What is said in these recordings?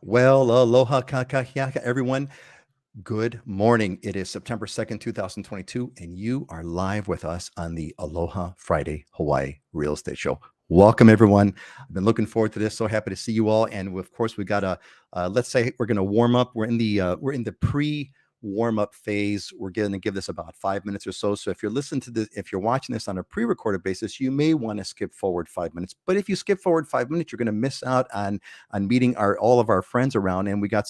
Well, aloha kakahiaka, everyone. Good morning. It is September 2nd, 2022, and you are live with us on the Aloha Friday Hawaii Real Estate Show. Welcome, everyone. I've been looking forward to this. So happy to see you all. And of course, we got let's say we're going to warm up. We're in the pre warm up phase. We're going to give this about 5 minutes or so. So if you're listening to this, if you're watching this on a pre-recorded basis, you may want to skip forward 5 minutes. But if you skip forward 5 minutes, you're going to miss out on meeting all of our friends around. And we have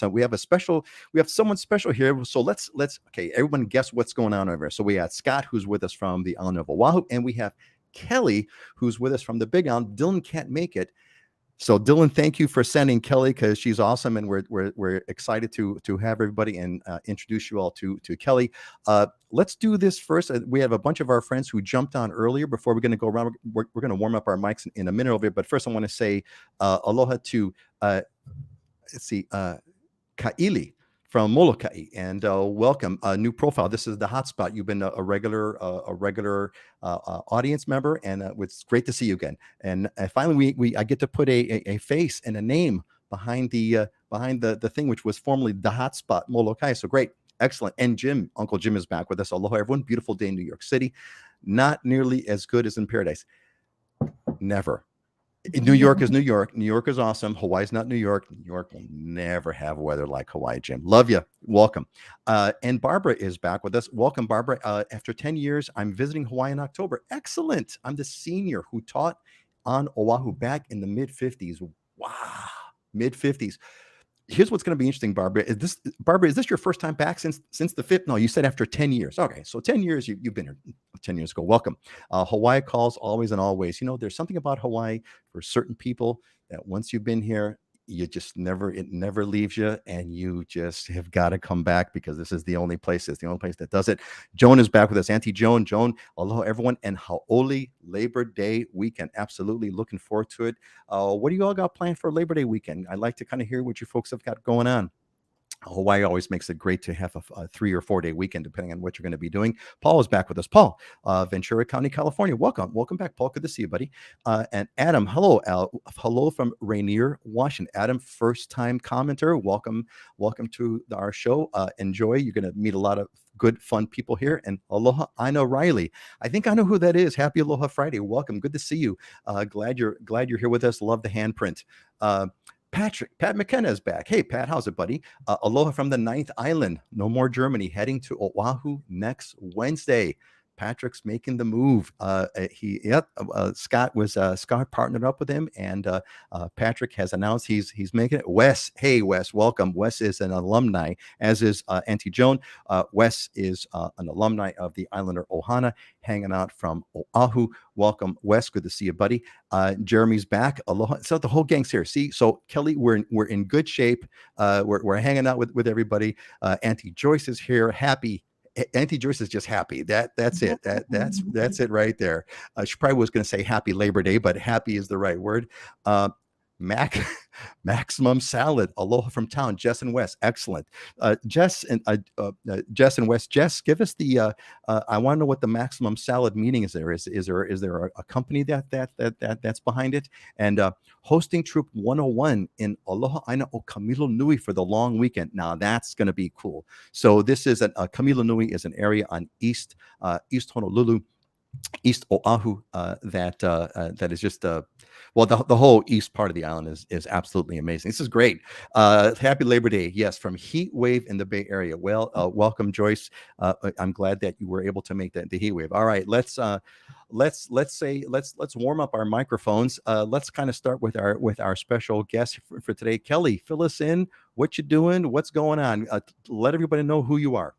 someone special here. So let's okay, everyone guess what's going on over here. So we have Scott, who's with us from the island of Oahu, and we have Kelly, who's with us from the Big Island. Dylan can't make it. So Dylan, thank you for sending Kelly, because she's awesome, and we're excited to have everybody and introduce you all to Kelly. Let's do this first. We have a bunch of our friends who jumped on earlier. Before we're going to go around, we're going to warm up our mics in a minute over here. But first, I want to say aloha to let's see, Kaili from Molokai, and welcome. A new profile. This is the hotspot. You've been a regular audience member, and it's great to see you again. And finally, I get to put a face and a name behind the thing, which was formerly the hotspot Molokai. So great, excellent. And Jim, Uncle Jim, is back with us. Aloha, everyone. Beautiful day in New York City. Not nearly as good as in paradise. Never. New York is New York. New York is awesome. Hawaii's not New York. New York will never have weather like Hawaii, Jim. Love you. Welcome. And Barbara is back with us. Welcome, Barbara. After 10 years, I'm visiting Hawaii in October. Excellent. I'm the senior who taught on Oahu back in the mid-50s. Wow. Mid-50s. Here's what's going to be interesting, Barbara. Is this your first time back since the fifth? No, you said after 10 years. Okay, so 10 years, you've been here 10 years ago. Welcome. Hawaii calls always and always. You know, there's something about Hawaii for certain people that once you've been here, it never leaves you, and you just have got to come back, because this is the only place. It's the only place that does it. Joan is back with us. Auntie Joan. Aloha, everyone, and Hau'oli Labor Day weekend. Absolutely looking forward to it. What do you all got planned for Labor Day weekend? I'd like to kind of hear what you folks have got going on. Hawaii always makes it great to have a 3 or 4 day weekend, depending on what you're going to be doing. Paul is back with us. Paul, Ventura County, California. Welcome back, Paul. Good to see you, buddy. And Adam, hello, hello from Rainier, Washington. Adam, first time commenter. Welcome to our show. Enjoy. You're going to meet a lot of good, fun people here. And aloha, Ina Riley. I think I know who that is. Happy Aloha Friday. Welcome. Good to see you. Glad you're here with us. Love the handprint. Pat McKenna is back. Hey, Pat, how's it, buddy? Aloha from the 9th Island. No more Germany. Heading to Oahu next Wednesday. Patrick's making the move. Scott partnered up with him, and Patrick has announced he's making it. Wes, hey, Wes, welcome. Wes is an alumni, as is Auntie Joan. Wes is an alumni of the Islander Ohana, hanging out from Oahu. Welcome, Wes. Good to see you, buddy. Jeremy's back. Aloha. So the whole gang's here. See, so Kelly, we're in good shape. We're hanging out with everybody. Auntie Joyce is here. Happy. Auntie Joyce is just happy. That's it. That's it right there. She probably was going to say Happy Labor Day, but happy is the right word. Maximum Salad. Aloha from town. Jess and Wes. Excellent. Jess and Wes. Jess, give us the. I want to know what the Maximum Salad meaning is. There is there a company that's behind it? And hosting Troop 101 in Aloha Aina o Kamilo Nui for the long weekend. Now that's going to be cool. So this is Kamilo Nui is an area on East Honolulu, East Oahu, that is just well, the whole east part of the island is absolutely amazing. This is great. Happy Labor Day. Yes, from Heat Wave in the Bay Area. Well, welcome, Joyce. I'm glad that you were able to make the heat wave. All right, let's warm up our microphones. Let's kind of start with our special guest for today. Kelly, fill us in. What you doing? What's going on? Let everybody know who you are.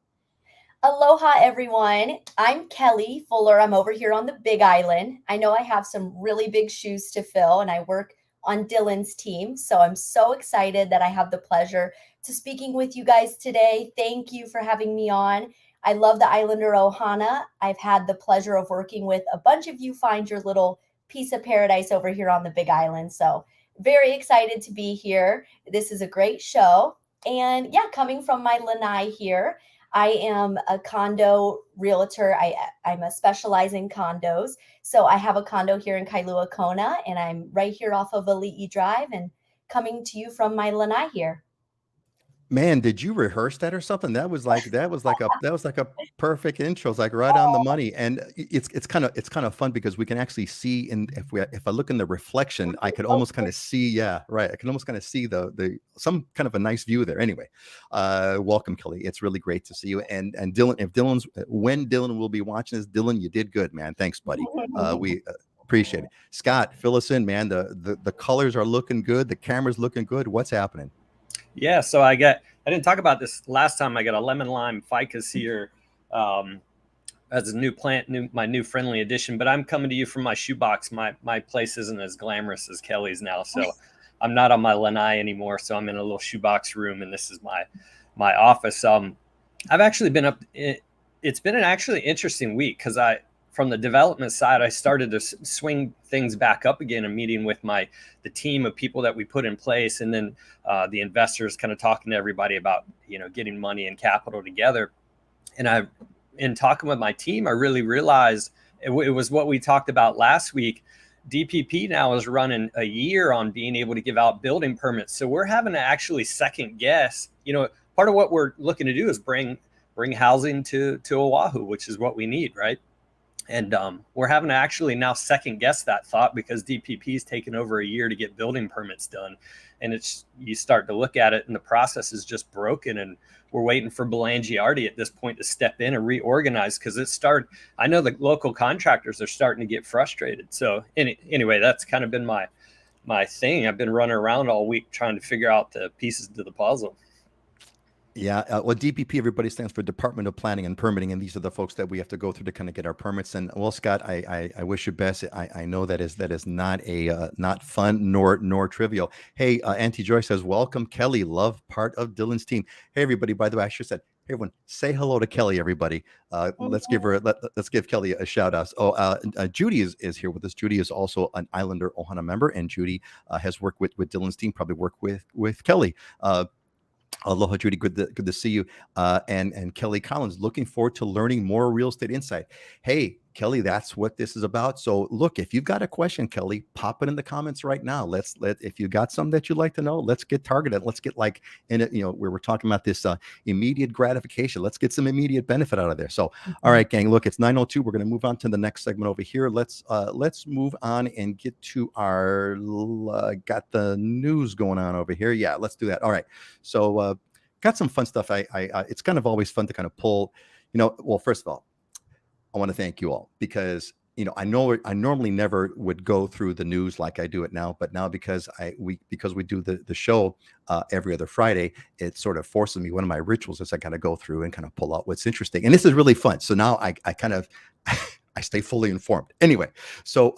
Aloha, everyone. I'm Kelly Fuller. I'm over here on the Big Island. I know I have some really big shoes to fill, and I work on Dylan's team. So I'm so excited that I have the pleasure to speaking with you guys today. Thank you for having me on. I love the Islander Ohana. I've had the pleasure of working with a bunch of you find your little piece of paradise over here on the Big Island. So very excited to be here. This is a great show. And yeah, coming from my lanai here, I am a condo realtor. I'm a specialize in condos. So I have a condo here in Kailua, Kona, and I'm right here off of Ali'i Drive and coming to you from my lanai here. Man, did you rehearse that or something? That was like a perfect intro. It's like right on the money. And it's kind of fun because we can actually see in if I look in the reflection, I could almost kind of see, yeah, right. I can almost kind of see the some kind of a nice view there. Anyway, welcome, Kelly. It's really great to see you. And Dylan, if Dylan's when Dylan will be watching this, Dylan, you did good, man. Thanks, buddy. We appreciate it. Scott, fill us in, man. The colors are looking good, the camera's looking good. What's happening? Yeah, so I didn't talk about this last time. I got a lemon lime ficus here um, as a new plant, my new friendly addition. But I'm coming to you from my shoebox. My place isn't as glamorous as Kelly's now, so I'm not on my lanai anymore. So I'm in a little shoebox room, and this is my office. I've actually been up. It's been an actually interesting week because from the development side, I started to swing things back up again, a meeting with the team of people that we put in place, and then the investors, kind of talking to everybody about getting money and capital together. And in talking with my team, I really realized it was what we talked about last week. DPP now is running a year on being able to give out building permits, so we're having to actually second guess. Part of what we're looking to do is bring housing to Oahu, which is what we need, right? And we're having to actually now second guess that thought because DPP is taken over a year to get building permits done. And you start to look at it and the process is just broken. And we're waiting for Belangiardi at this point to step in and reorganize because I know the local contractors are starting to get frustrated. So anyway, that's kind of been my thing. I've been running around all week trying to figure out the pieces to the puzzle. Yeah, well, DPP, everybody stands for Department of Planning and Permitting, and these are the folks that we have to go through to kind of get our permits. And well, Scott, I wish you best. I know that is not not fun nor trivial. Hey, Auntie Joy says, "Welcome, Kelly. Love part of Dylan's team." Hey, everybody. By the way, I should said, hey, everyone, say hello to Kelly, everybody. Let's give Kelly a shout out. Judy is here with us. Judy is also an Islander Ohana member, and Judy has worked with Dylan's team, probably worked with Kelly. Aloha, Judy. Good to see you. And Kelly Collins, looking forward to learning more real estate insight. Hey, Kelly, that's what this is about. So look, if you've got a question, Kelly, pop it in the comments right now. If you got something that you'd like to know, let's get targeted. Let's get like in it, where we're talking about this immediate gratification. Let's get some immediate benefit out of there. So, all right, gang, look, it's 9:02. We're going to move on to the next segment over here. Let's move on and get to our, got the news going on over here. Yeah, let's do that. All right. So, got some fun stuff. It's kind of always fun to kind of pull, well, first of all, I want to thank you all because I know I normally never would go through the news like I do it now, but now because we do the show every other Friday, it sort of forces me. One of my rituals is I kind of go through and kind of pull out what's interesting, and this is really fun. So now I kind of I stay fully informed. Anyway, so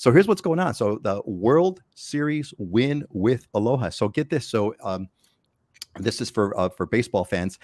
here's what's going on. So the World Series win with Aloha. So get this. So this is for baseball fans.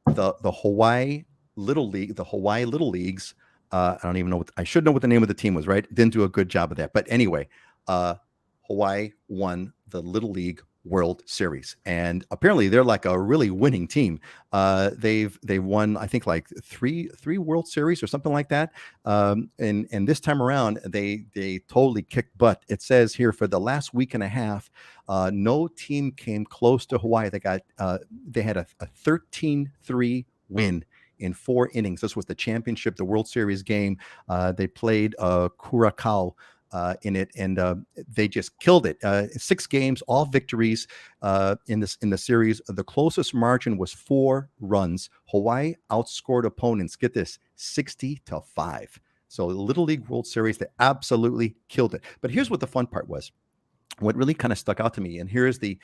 The Hawaii Little League, the Hawaii Little Leagues. I don't even know I should know what the name of the team was, right? Didn't do a good job of that. But anyway, Hawaii won the Little League World Series, and apparently they're like a really winning team. They've won, I think, like three World Series or something like that. And this time around, they totally kicked butt. It says here for the last week and a half, no team came close to Hawaii. They had a 13-3 win in 4 innings. This was the championship, the World Series game. They played Curacao in it, and they just killed it. 6 games, all victories in the series. The closest margin was 4 runs. Hawaii outscored opponents, get this, 60-5. So the Little League World Series, they absolutely killed it. But here's what the fun part was. What really kind of stuck out to me, and here's the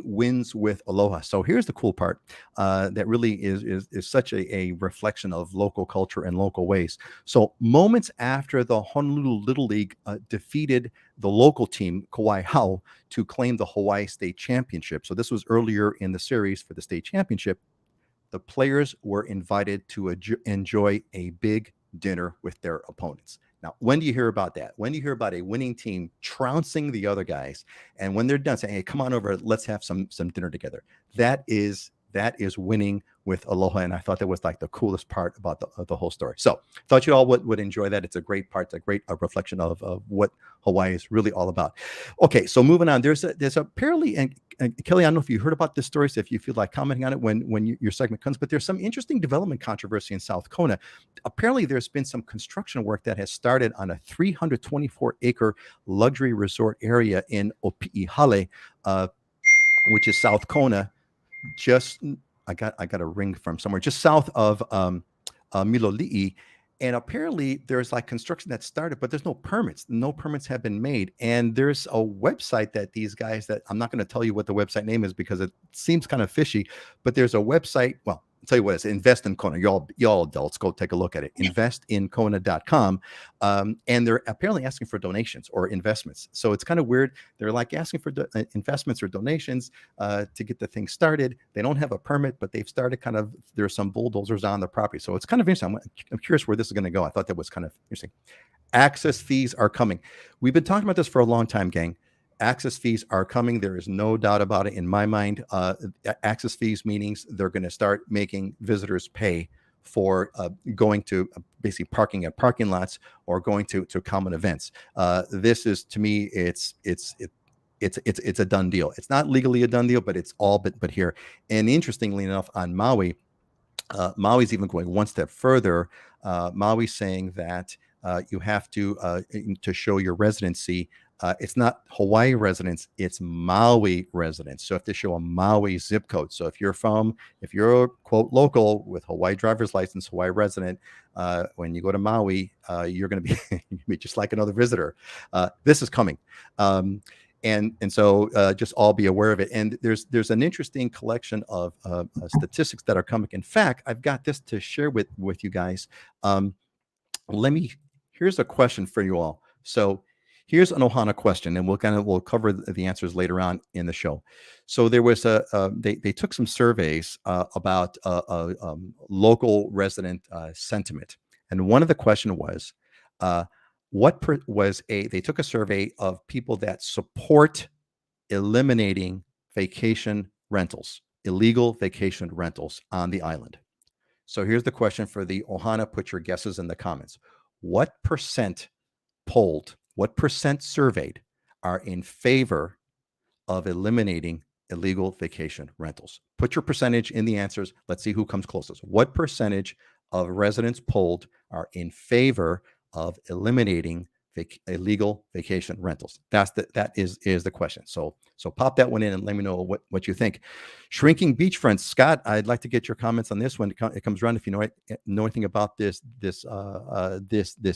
wins with Aloha. So here's the cool part that really is such a reflection of local culture and local ways. So moments after the Honolulu Little League defeated the local team, Kauai Hau, to claim the Hawaii State Championship. So this was earlier in the series for the state championship. The players were invited to enjoy a big dinner with their opponents. Now, when do you hear about that? When do you hear about a winning team trouncing the other guys, and when they're done saying, "Hey, come on over, let's have some dinner together"? That is winning with Aloha, and I thought that was like the coolest part about the whole story. So thought you all would enjoy that. It's a great part. It's a great reflection of what Hawaii is really all about. Okay, so moving on. There's apparently, and Kelly, I don't know if you heard about this story, so if you feel like commenting on it when your segment comes, but there's some interesting development controversy in South Kona. Apparently, there's been some construction work that has started on a 324-acre luxury resort area in Opi'ihale, which is South Kona. Just I got a ring from somewhere just south of Miloli'i, and apparently there's like construction that started, but there's no permits. No permits have been made, and there's a website that these guys, that I'm not going to tell you what the website name is because it seems kind of fishy, but there's a website. Well, I'll tell you what it is. Invest in Kona. Y'all adults, go take a look at it. Investinkona.com. And they're apparently asking for donations or investments. So it's kind of weird. They're like asking for investments or donations to get the thing started. They don't have a permit, but they've started there's some bulldozers on the property. So it's kind of interesting. I'm curious where this is going to go. I thought that was kind of interesting. Access fees are coming. We've been talking about this for a long time, gang. Access fees are coming. There is no doubt about it in my mind. Access fees meanings they're going to start making visitors pay for going to basically parking at parking lots or going to common events. This is, to me, it's a done deal. It's not legally a done deal, but it's all but here. And interestingly enough, on Maui, Maui's even going one step further. Maui's saying that you have to show your residency. It's not Hawaii residence, it's Maui residence. So you have to show a Maui zip code. So if you're quote local with Hawaii driver's license, Hawaii resident, when you go to Maui, you're going to be just like another visitor. This is coming. And so just all be aware of it. And there's an interesting collection of statistics that are coming. In fact, I've got this to share with you guys. Here's a question for you all. So here's an Ohana question, and we'll cover the answers later on in the show. So there was they took some surveys about local resident sentiment, and one of the question was they took a survey of people that support eliminating vacation rentals, illegal vacation rentals on the island. So here's the question for the Ohana. Put your guesses in the comments. What percent polled? What percent surveyed are in favor of eliminating illegal vacation rentals? Put your percentage in the answers. Let's see who comes closest. What percentage of residents polled are in favor of eliminating illegal vacation rentals? That is the question. So pop that one in and let me know what you think. Shrinking beachfronts. Scott, I'd like to get your comments on this one. It comes around. If you know anything about this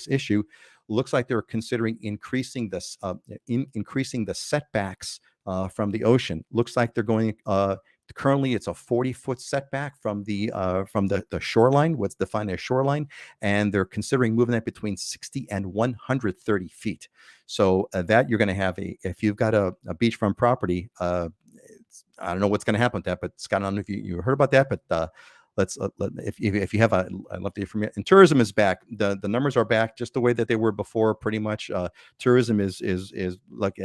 issue, looks like they're considering increasing the setbacks from the ocean. Looks like they're going. Currently, it's a 40-foot setback from the shoreline, what's defined as shoreline, and they're considering moving that between 60 and 130 feet. So that you're going to have if you've got a beachfront property, I don't know what's going to happen with that, but Scott, I don't know if you heard about that, but if you have I'd love to hear from you. And tourism is back. The numbers are back just the way that they were before. Pretty much, tourism is like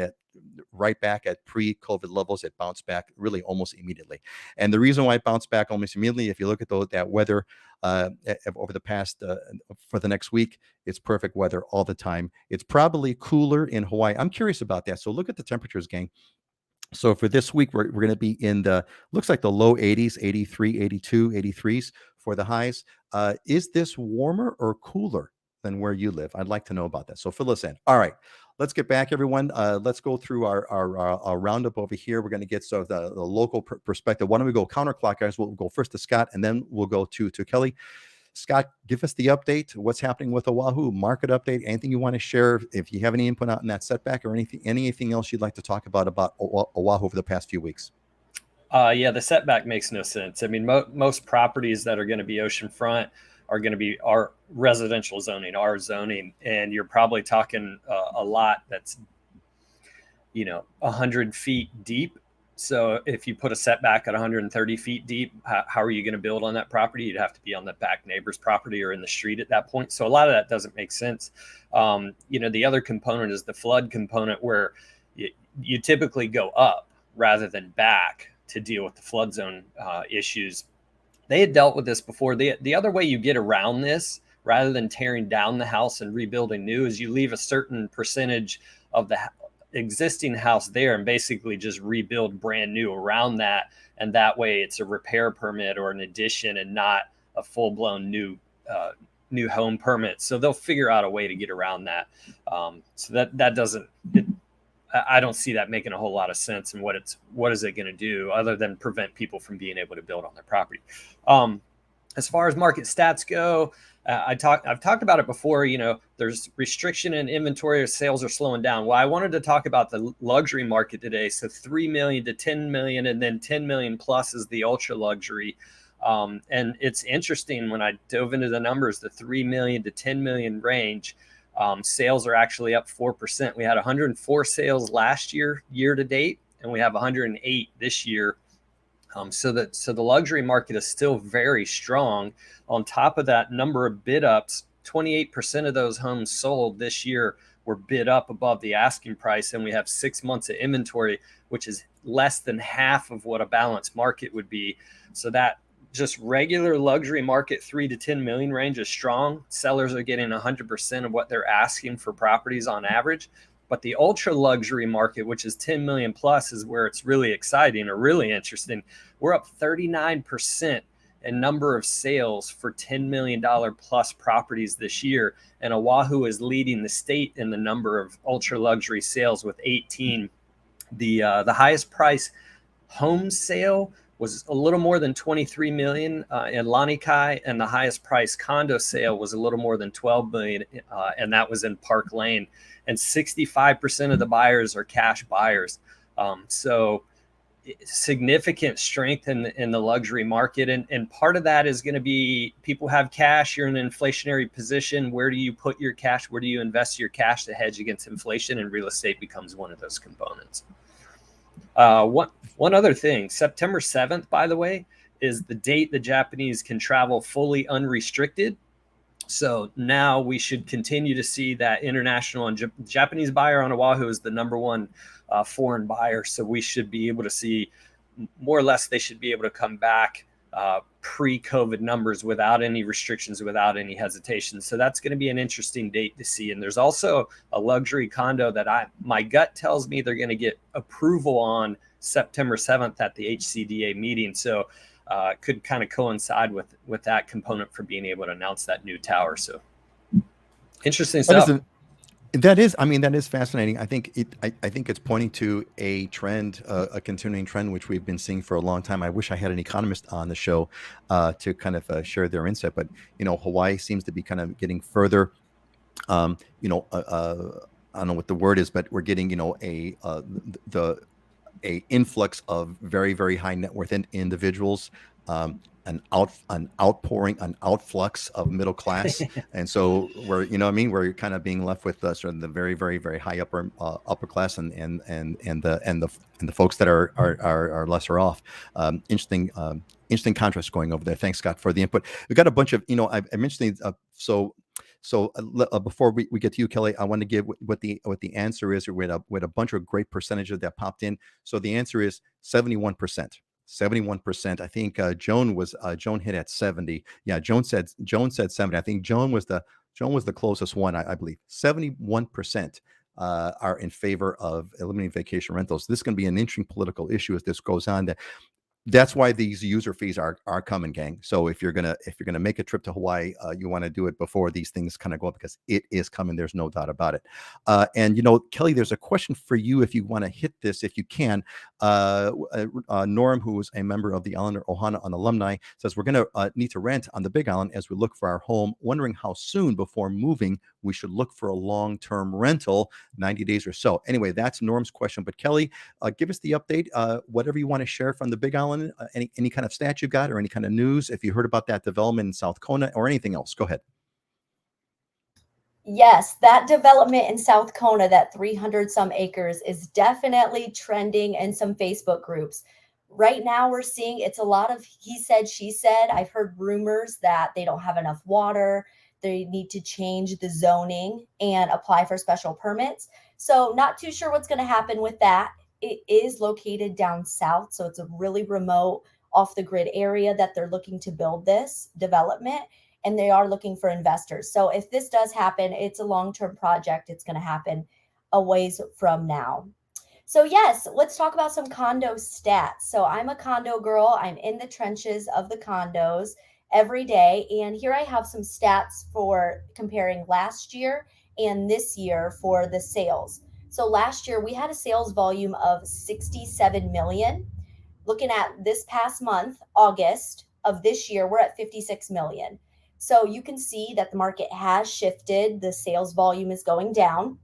right back at pre-COVID levels. It bounced back really almost immediately. And the reason why it bounced back almost immediately, if you look at that weather over the past for the next week, it's perfect weather all the time. It's probably cooler in Hawaii. I'm curious about that. So look at the temperatures, gang. So for this week, we're going to be in looks like the low 80s, 83, 82, 83s for the highs. Is this warmer or cooler than where you live? I'd like to know about that. So fill us in. All right, let's get back, everyone. Let's go through our roundup over here. We're going to get the local perspective. Why don't we go counterclockwise? We'll go first to Scott, and then we'll go to Kelly. Scott, give us the update. What's happening with Oahu? Market update. Anything you want to share? If you have any input out in that setback or anything else you'd like to talk about Oahu over the past few weeks. Yeah, the setback makes no sense. I mean, most properties that are going to be oceanfront are going to be our residential zoning, our zoning, and you're probably talking a lot that's 100 feet deep. So if you put a setback at 130 feet deep, how are you going to build on that property? You'd have to be on the back neighbor's property or in the street at that point. So a lot of that doesn't make sense. The other component is the flood component, where you typically go up rather than back to deal with the flood zone issues. they had dealt with this before. The other way you get around this, rather than tearing down the house and rebuilding new, is you leave a certain percentage of the existing house there and basically just rebuild brand new around that. And that way it's a repair permit or an addition and not a full-blown new home permit. So they'll figure out a way to get around that. So that doesn't, I don't see that making a whole lot of sense. And what is it going to do other than prevent people from being able to build on their property? As far as market stats go, I've talked about it before. There's restriction in inventory, or sales are slowing down. Well, I wanted to talk about the luxury market today. So 3 million to 10 million, and then 10 million plus is the ultra luxury. And it's interesting when I dove into the numbers, the 3 million to 10 million range. Sales are actually up 4%. We had 104 sales last year to date, and we have 108 this year. So the luxury market is still very strong. On top of that, number of bid ups, 28% of those homes sold this year were bid up above the asking price, and we have 6 months of inventory, which is less than half of what a balanced market would be. So that just regular luxury market 3 to 10 million range is strong. Sellers are getting 100% of what they're asking for properties on average. But the ultra luxury market, which is 10 million plus, is where it's really exciting or really interesting. We're up 39% in number of sales for $10 million plus properties this year. And Oahu is leading the state in the number of ultra luxury sales with 18. The highest price home sale was a little more than 23 million in Lanikai, and the highest price condo sale was a little more than 12 million, and that was in Park Lane. And 65% of the buyers are cash buyers. So significant strength in the luxury market. And part of that is going to be people have cash. You're in an inflationary position. Where do you put your cash? Where do you invest your cash to hedge against inflation? And real estate becomes one of those components. One other thing, September 7th, by the way, is the date the Japanese can travel fully unrestricted. So now we should continue to see that international and Japanese buyer on Oahu is the number one foreign buyer. So we should be able to see more or less, they should be able to come back pre-COVID numbers without any restrictions, without any hesitation. So that's going to be an interesting date to see. And there's also a luxury condo that my gut tells me they're going to get approval on September 7th at the HCDA meeting. So could kind of coincide with that component for being able to announce that new tower. So interesting stuff. That is fascinating. I think it's pointing to a trend, a continuing trend, which we've been seeing for a long time. I wish I had an economist on the show to kind of share their insight. But Hawaii seems to be kind of getting further. I don't know what the word is, but we're getting a influx of very, very high net worth individuals, an outflux of middle class, and so we're kind of being left with sort of the very, very, very high upper class and the folks that are lesser off. Interesting contrast going over there. Thanks, Scott, for the input. We've got a bunch of I mentioned So before we get to you, Kelly, I want to give what the answer is. We had a bunch of great percentages that popped in. So the answer is 71%. 71%. I think Joan hit at 70. Yeah, Joan said 70. I think Joan was the closest one. I believe 71% are in favor of eliminating vacation rentals. This is going to be an interesting political issue as this goes on. That's why these user fees are coming, gang. So if you're gonna make a trip to Hawaii, you want to do it before these things kind of go up, because it is coming. There's no doubt about it. And Kelly, there's a question for you if you want to hit this, if you can. Norm, who is a member of the Islander Ohana, an alumni, says we're gonna need to rent on the Big Island as we look for our home. Wondering how soon before moving we should look for a long-term rental, 90 days or so. Anyway, that's Norm's question. But Kelly, give us the update. Whatever you want to share from the Big Island. Any kind of stat you got or any kind of news, if you heard about that development in South Kona or anything else, go ahead. Yes, that development in South Kona, that 300 some acres, is definitely trending in some Facebook groups. Right now we're seeing it's a lot of he said, she said. I've heard rumors that they don't have enough water. They need to change the zoning and apply for special permits. So not too sure what's going to happen with that. It is located down south, so it's a really remote, off the grid area that they're looking to build this development, and they are looking for investors. So if this does happen, it's a long-term project. It's going to happen a ways from now. So yes, let's talk about some condo stats. So I'm a condo girl. I'm in the trenches of the condos every day. And here I have some stats for comparing last year and this year for the sales. So last year we had a sales volume of 67 million. Looking at this past month, August of this year, we're at 56 million. So you can see that the market has shifted. The sales volume is going down,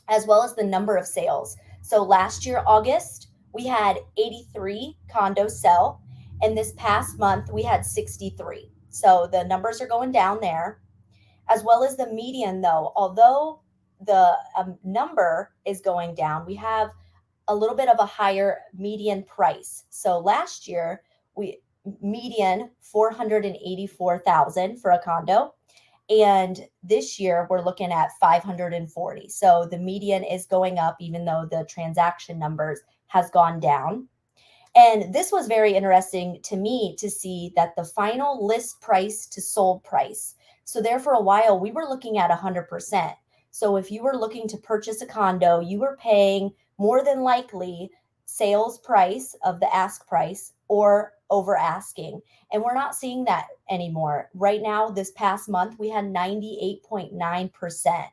as well as the number of sales. So last year, August, we had 83 condos sell. And this past month, we had 63. So the numbers are going down there, as well as the median, though. Although the number is going down, we have a little bit of a higher median price. So last year, we median 484,000 for a condo. And this year we're looking at 540. So the median is going up, even though the transaction numbers has gone down. And this was very interesting to me to see that the final list price to sold price. So there for a while, we were looking at 100%. So if you were looking to purchase a condo, you were paying more than likely sales price of the ask price or over asking. And we're not seeing that anymore. Right now, this past month, we had 98.9%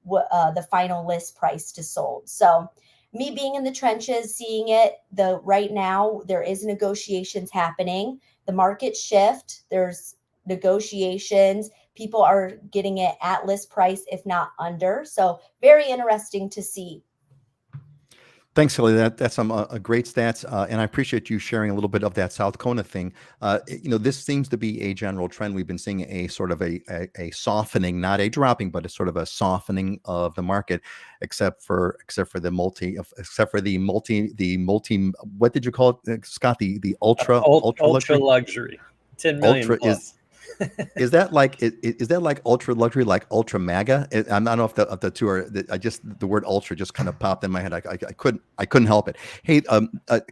the final list price to sold. So me being in the trenches, seeing it, right now there is negotiations happening. The market shift, there's negotiations. People are getting it at list price, if not under. So very interesting to see. Thanks, Kelly. That's some great stats, and I appreciate you sharing a little bit of that South Kona thing. This seems to be a general trend. We've been seeing a sort of a softening, not a dropping, but a sort of a softening of the market, except for the multi. What did you call it, Scott? The ultra luxury, 10 million ultra plus. Is that like ultra luxury, like ultra mega? I don't know if the two are. The word ultra just kind of popped in my head. I couldn't help it. Hey,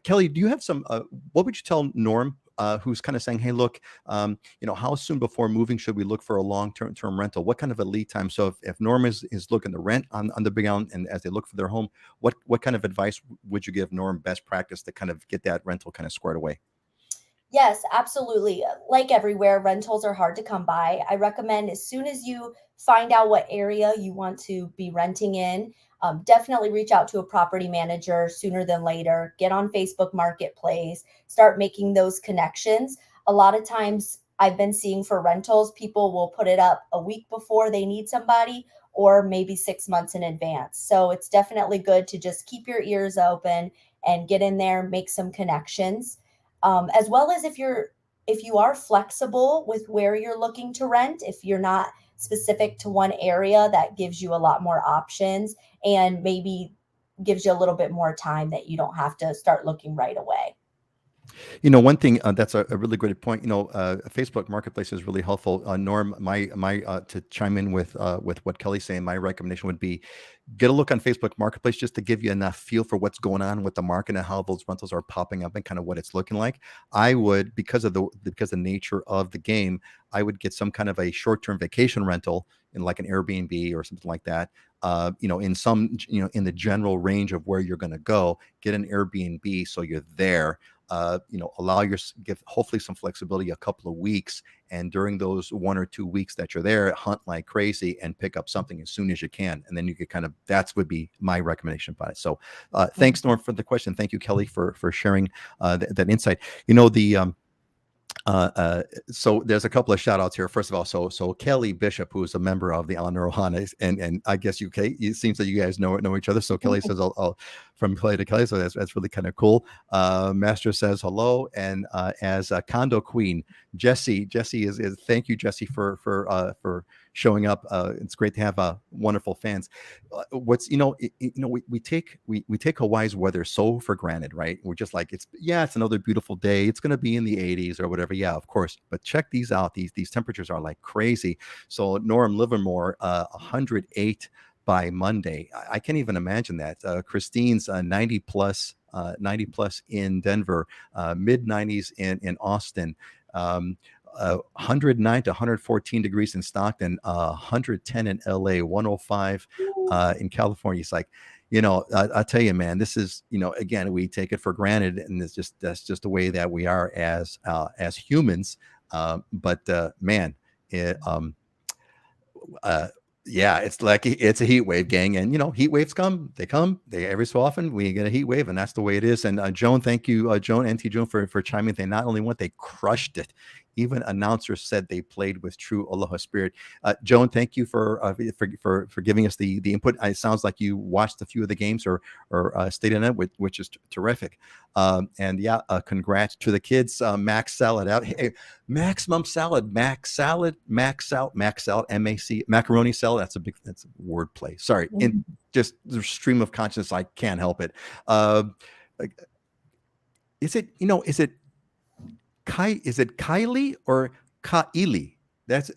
Kelly, do you have some? What would you tell Norm, who's kind of saying, hey, look, how soon before moving should we look for a long-term rental? What kind of a lead time? So if Norm is looking to rent on the Big Island, and as they look for their home, what kind of advice would you give Norm, best practice, to kind of get that rental kind of squared away? Yes, absolutely. Like everywhere, rentals are hard to come by. I recommend as soon as you find out what area you want to be renting in, definitely reach out to a property manager sooner than later. Get on Facebook Marketplace, start making those connections. A lot of times I've been seeing for rentals, people will put it up a week before they need somebody or maybe 6 months in advance. So it's definitely good to just keep your ears open and get in there, make some connections. As well as if you are flexible with where you're looking to rent, if you're not specific to one area, that gives you a lot more options and maybe gives you a little bit more time that you don't have to start looking right away. One thing that's a really great point. Facebook Marketplace is really helpful. Norm, my to chime in with what Kelly's saying, my recommendation would be get a look on Facebook Marketplace just to give you enough feel for what's going on with the market and how those rentals are popping up and kind of what it's looking like. I would, because of the nature of the game, I would get some kind of a short-term vacation rental in like an Airbnb or something like that. In some, in the general range of where you're going to go, get an Airbnb so you're there. Give hopefully some flexibility a couple of weeks, and during those 1 or 2 weeks that you're there, hunt like crazy and pick up something as soon as you can, and then you could that would be my recommendation about it. So thanks, Norm, for the question. Thank you, Kelly, for sharing that insight. So there's a couple of shout outs here. First of all, so Kelly Bishop, who is a member of the Ohana, and I guess it seems that you guys know each other. So Kelly says, I'll from Kelly to Kelly. So that's really kind of cool. Master says hello. And as a condo queen, Jesse is thank you, Jesse, for showing up. It's great to have wonderful fans. We take Hawaii's weather so for granted, right? We're just like, it's another beautiful day. It's going to be in the 80s or whatever. Yeah, of course. But check these out. These temperatures are like crazy. So Norm Livermore, 108 by Monday. I can't even imagine that. Christine's 90 plus 90 plus in Denver, mid 90s in Austin. 109 to 114 degrees in Stockton, 110 in LA, 105 in California. It's like, I tell you, man, this is, again, we take it for granted, and that's just the way that we are as humans. But man, it, yeah, it's like it's a heat wave, gang, and heat waves they every so often we get a heat wave, and that's the way it is. And Joan, thank you, Joan, NT Joan, for chiming. They not only went, they crushed it. Even announcers said they played with true Aloha spirit. Joan, thank you for giving us the input. It sounds like you watched a few of the games or stayed in it, which is terrific. And yeah, congrats to the kids. Max Salad out. Hey, maximum salad, max salad, MAC, macaroni salad. That's a word play. Sorry, in just the stream of consciousness, I can't help it. Is it Kylie or Kaili?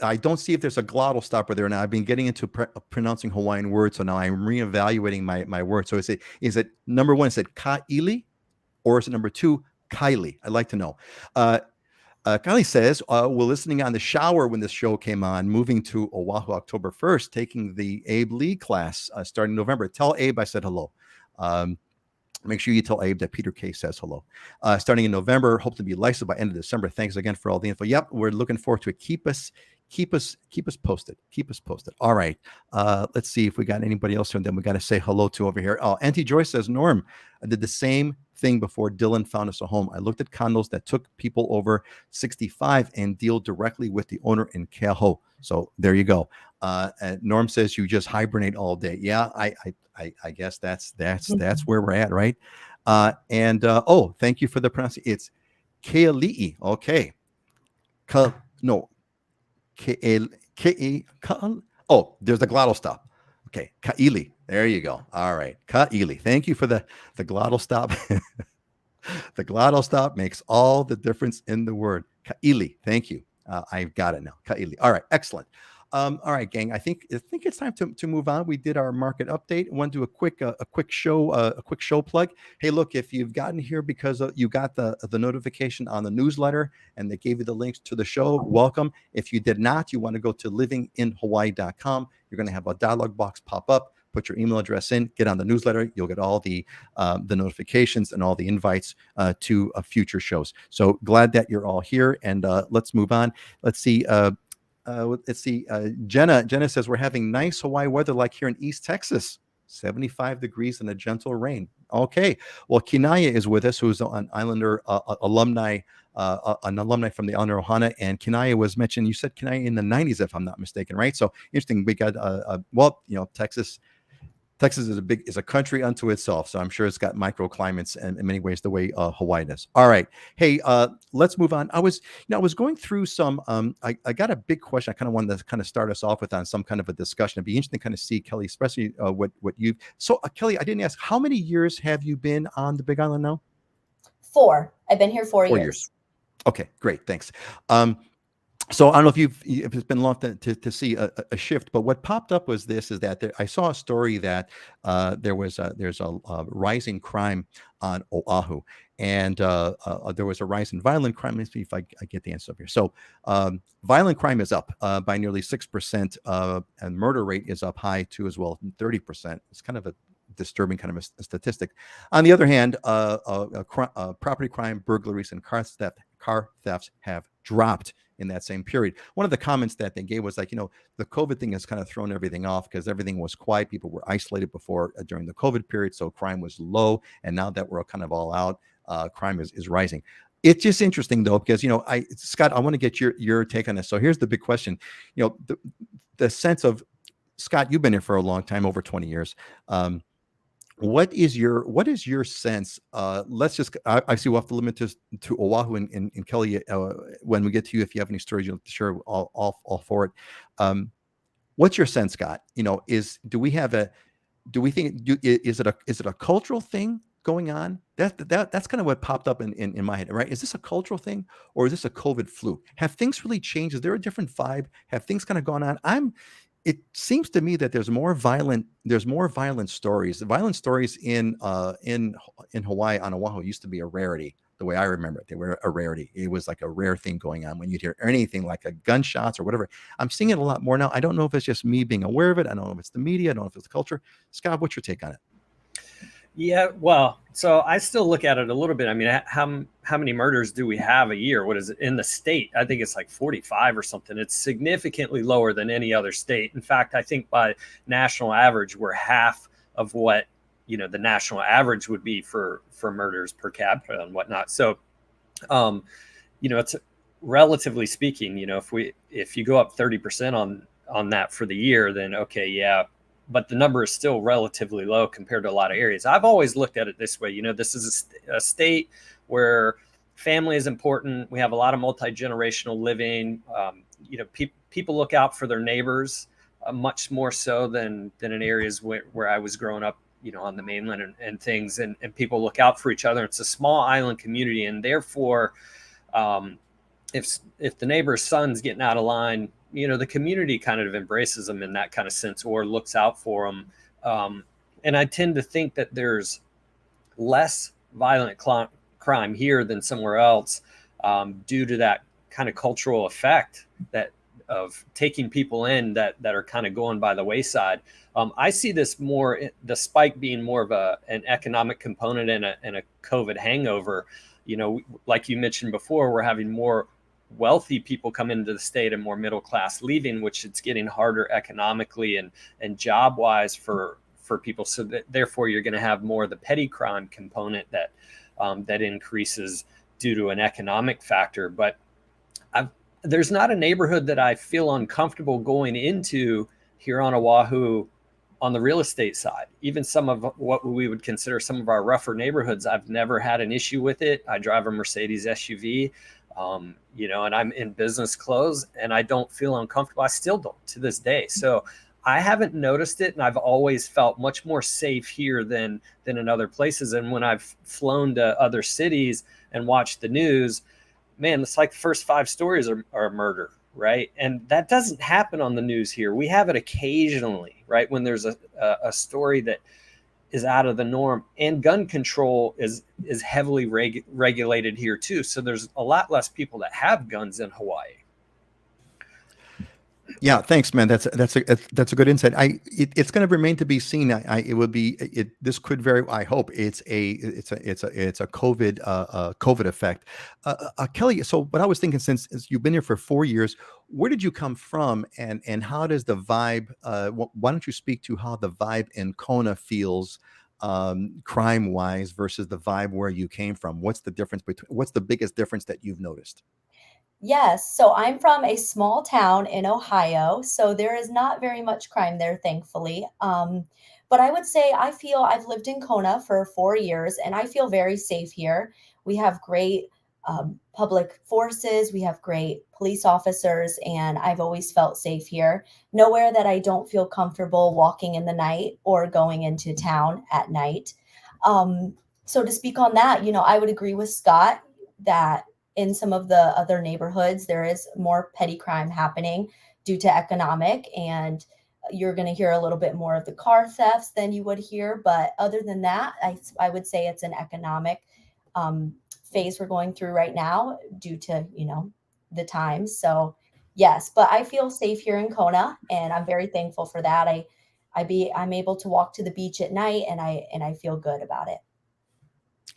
I don't see if there's a glottal stopper there now. I've been getting into pronouncing Hawaiian words, so now I'm reevaluating my words. So is it number one? Is it Kaili, or is it number two Kylie? I'd like to know. Kylie says, we're listening on the shower when this show came on, moving to Oahu October 1st, taking the Abe Lee class starting November. Tell Abe I said hello. Make sure you tell Abe that Peter K says hello. Starting in November, hope to be licensed by end of December. Thanks again for all the info. Yep, we're looking forward to it. Keep us posted. Keep us posted. All right. Let's see if we got anybody else here, and then we got to say hello to over here. Oh, Auntie Joyce says, Norm, I did the same thing before Dylan found us a home. I looked at condos that took people over 65 and deal directly with the owner in Keaho. So there you go. Norm says you just hibernate all day. Yeah, I guess that's where we're at, right? Oh, thank you for the pronunciation. It's Keali'i. Okay. Oh, there's a glottal stop. Okay, Kaili. There you go. All right, Kaili. Thank you for the glottal stop. The glottal stop makes all the difference in the word. Kaili. Thank you. I've got it now. Kaili. All right, excellent. All right, gang. I think it's time to move on. We did our market update. I want to do a quick show plug. Hey, look, if you've gotten here because you got the notification on the newsletter and they gave you the links to the show, welcome. If you did not, you want to go to livinginhawaii.com. You're going to have a dialog box pop up. Put your email address in, get on the newsletter. You'll get all the notifications and all the invites to future shows. So glad that you're all here, and let's move on. Let's see. Jenna says we're having nice Hawaii weather like here in East Texas, 75 degrees and a gentle rain. Okay. Well, Kinaya is with us, who's an Islander alumni, an alumni from the Islander Ohana. And Kinaya was mentioned. You said Kinaya in the 90s, if I'm not mistaken, right? So interesting. We got, Texas is a country unto itself, so I'm sure it's got microclimates and in many ways the way Hawaii does. All right, hey, let's move on. I was going through some. I got a big question. I kind of wanted to kind of start us off with on some kind of a discussion. It'd be interesting to kind of see, Kelly, especially what you've. So, Kelly, I didn't ask, how many years have you been on the Big Island now? 4. I've been here 4 years. 4 years. Okay, great, thanks. So I don't know if it's been long to see a shift, but what popped up was that I saw a story that there's a rising crime on Oahu, and there was a rise in violent crime. Let's see if I get the answer up here. So violent crime is up by nearly 6%, and murder rate is up high too as well, 30%. It's kind of a disturbing kind of a statistic. On the other hand, property crime, burglaries, and car thefts have dropped in that same period. One of the comments that they gave was like, the COVID thing has kind of thrown everything off because everything was quiet. People were isolated before during the COVID period, so crime was low. And now that we're kind of all out, crime is rising. It's just interesting though, because Scott, I want to get your take on this. So here's the big question. The sense of, Scott, you've been here for a long time, over 20 years. What is your sense? Let's just, I see we'll have to limit this to Oahu and Kelly when we get to you. If you have any stories, you'll share all for it. What's your sense, Scott? Is it a cultural thing going on? That's kind of what popped up in my head, right? Is this a cultural thing or is this a COVID fluke? Have things really changed? Is there a different vibe? Have things kind of gone on? it seems to me that there's more violent stories. The violent stories in Hawaii, on Oahu, used to be a rarity. The way I remember it, they were a rarity. It was like a rare thing going on when you'd hear anything like a gunshots or whatever. I'm seeing it a lot more now. I don't know if it's just me being aware of it. I don't know if it's the media. I don't know if it's the culture. Scott, what's your take on it? Yeah, well, so I still look at it a little bit. I mean, how many murders do we have a year? What is it in the state? I think it's like 45 or something. It's significantly lower than any other state. In fact, I think by national average, we're half of what, the national average would be for murders per capita and whatnot. So, it's relatively speaking, if you go up 30% on that for the year, then okay, yeah, but the number is still relatively low compared to a lot of areas. I've always looked at it this way. This is a state where family is important. We have a lot of multi-generational living. People look out for their neighbors much more so than in areas where I was growing up, on the mainland and things. And people look out for each other. It's a small island community. And therefore, if the neighbor's son's getting out of line, the community kind of embraces them in that kind of sense or looks out for them. And I tend to think that there's less violent crime here than somewhere else due to that kind of cultural effect that of taking people in that are kind of going by the wayside. I see this more, the spike being more of an economic component and a COVID hangover. Like you mentioned before, we're having more wealthy people come into the state and more middle class leaving, which it's getting harder economically and job wise for people. So that therefore you're going to have more of the petty crime component that increases due to an economic factor. But there's not a neighborhood that I feel uncomfortable going into here on Oahu on the real estate side. Even some of what we would consider some of our rougher neighborhoods, I've never had an issue with it. I drive a Mercedes SUV. And I'm in business clothes and I don't feel uncomfortable. I still don't to this day. So I haven't noticed it. And I've always felt much more safe here than in other places. And when I've flown to other cities and watched the news, man, it's like the first 5 stories are murder, right? And that doesn't happen on the news here. We have it occasionally, right? When there's a story that is out of the norm, and gun control is heavily regulated here too. So there's a lot less people that have guns in Hawaii. Yeah, thanks, man. That's a good insight. It's going to remain to be seen. This could very. I hope it's a COVID effect. Kelly, so what I was thinking, since you've been here for 4 years, where did you come from, and how does the vibe? Why don't you speak to how the vibe in Kona feels, crime wise, versus the vibe where you came from? What's the difference what's the biggest difference that you've noticed? Yes, so I'm from a small town in Ohio, so there is not very much crime there, thankfully. But I would say I've lived in Kona for 4 years, and I feel very safe here. We have great public forces, we have great police officers, and I've always felt safe here. Nowhere that I don't feel comfortable walking in the night or going into town at night. So to speak on that, I would agree with Scott that in some of the other neighborhoods, there is more petty crime happening due to economic, and you're going to hear a little bit more of the car thefts than you would hear. But other than that, I would say it's an economic phase we're going through right now due to, the times. So yes, but I feel safe here in Kona, and I'm very thankful for that. I'm able to walk to the beach at night, and I feel good about it.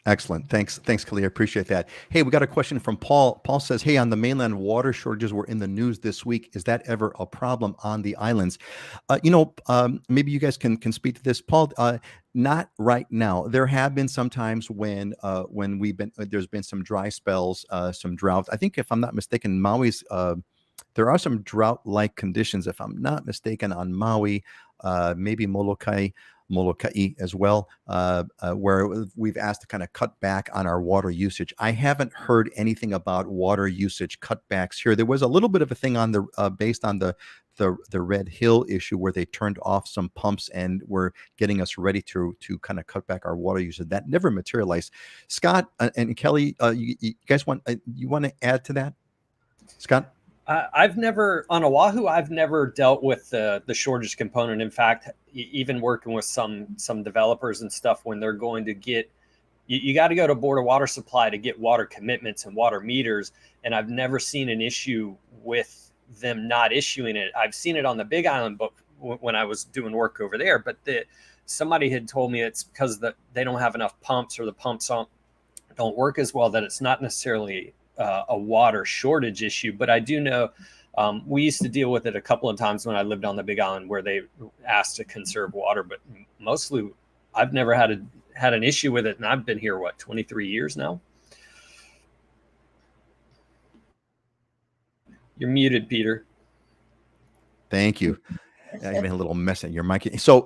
Excellent. Thanks, Kelly. I appreciate that. Hey, we got a question from Paul. Paul says, hey, on the mainland, water shortages were in the news this week. Is that ever a problem on the islands? Maybe you guys can speak to this, Paul. Not right now. There have been some times when there's been some dry spells, some drought. I think, if I'm not mistaken, Maui's there are some drought-like conditions, if I'm not mistaken, on Maui, maybe Molokai as well, where we've asked to kind of cut back on our water usage. I haven't heard anything about water usage cutbacks here. There was a little bit of a thing on based on the Red Hill issue, where they turned off some pumps and were getting us ready to kind of cut back our water usage. That never materialized. Scott and Kelly, you guys want to add to that? Scott? I've never on Oahu. I've never dealt with the shortage component. In fact, even working with some developers and stuff, when they're going to get, you got to go to Board of Water Supply to get water commitments and water meters. And I've never seen an issue with them not issuing it. I've seen it on the Big Island, but when I was doing work over there, but somebody had told me it's because they don't have enough pumps, or the pumps don't work as well, that it's not necessarily a water shortage issue. But I do know we used to deal with it a couple of times when I lived on the Big Island, where they asked to conserve water, but mostly I've never had an issue with it. And I've been here, 23 years now. You're muted, Peter. Thank you. I made a little mess at your mic. So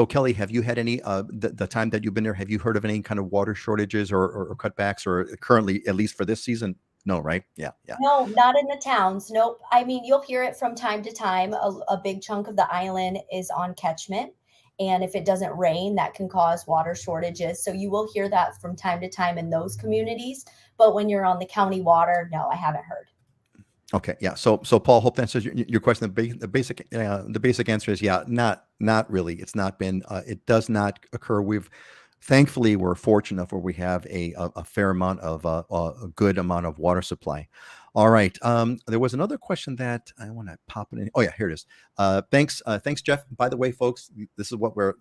Kelly, have you had any the time that you've been there? Have you heard of any kind of water shortages or cutbacks, or currently, at least for this season? No, right? Yeah. No, not in the towns. Nope. I mean, you'll hear it from time to time. A big chunk of the island is on catchment. And if it doesn't rain, that can cause water shortages. So you will hear that from time to time in those communities. But when you're on the county water, no, I haven't heard. Okay. Yeah. So Paul, hope that answers your question. The basic answer is yeah, not really. It's not been. It does not occur. Thankfully, we're fortunate enough where we have a fair amount of a good amount of water supply. All right. There was another question that I want to pop it in. Oh yeah, here it is. Thanks, Jeff. By the way, folks, this is what we're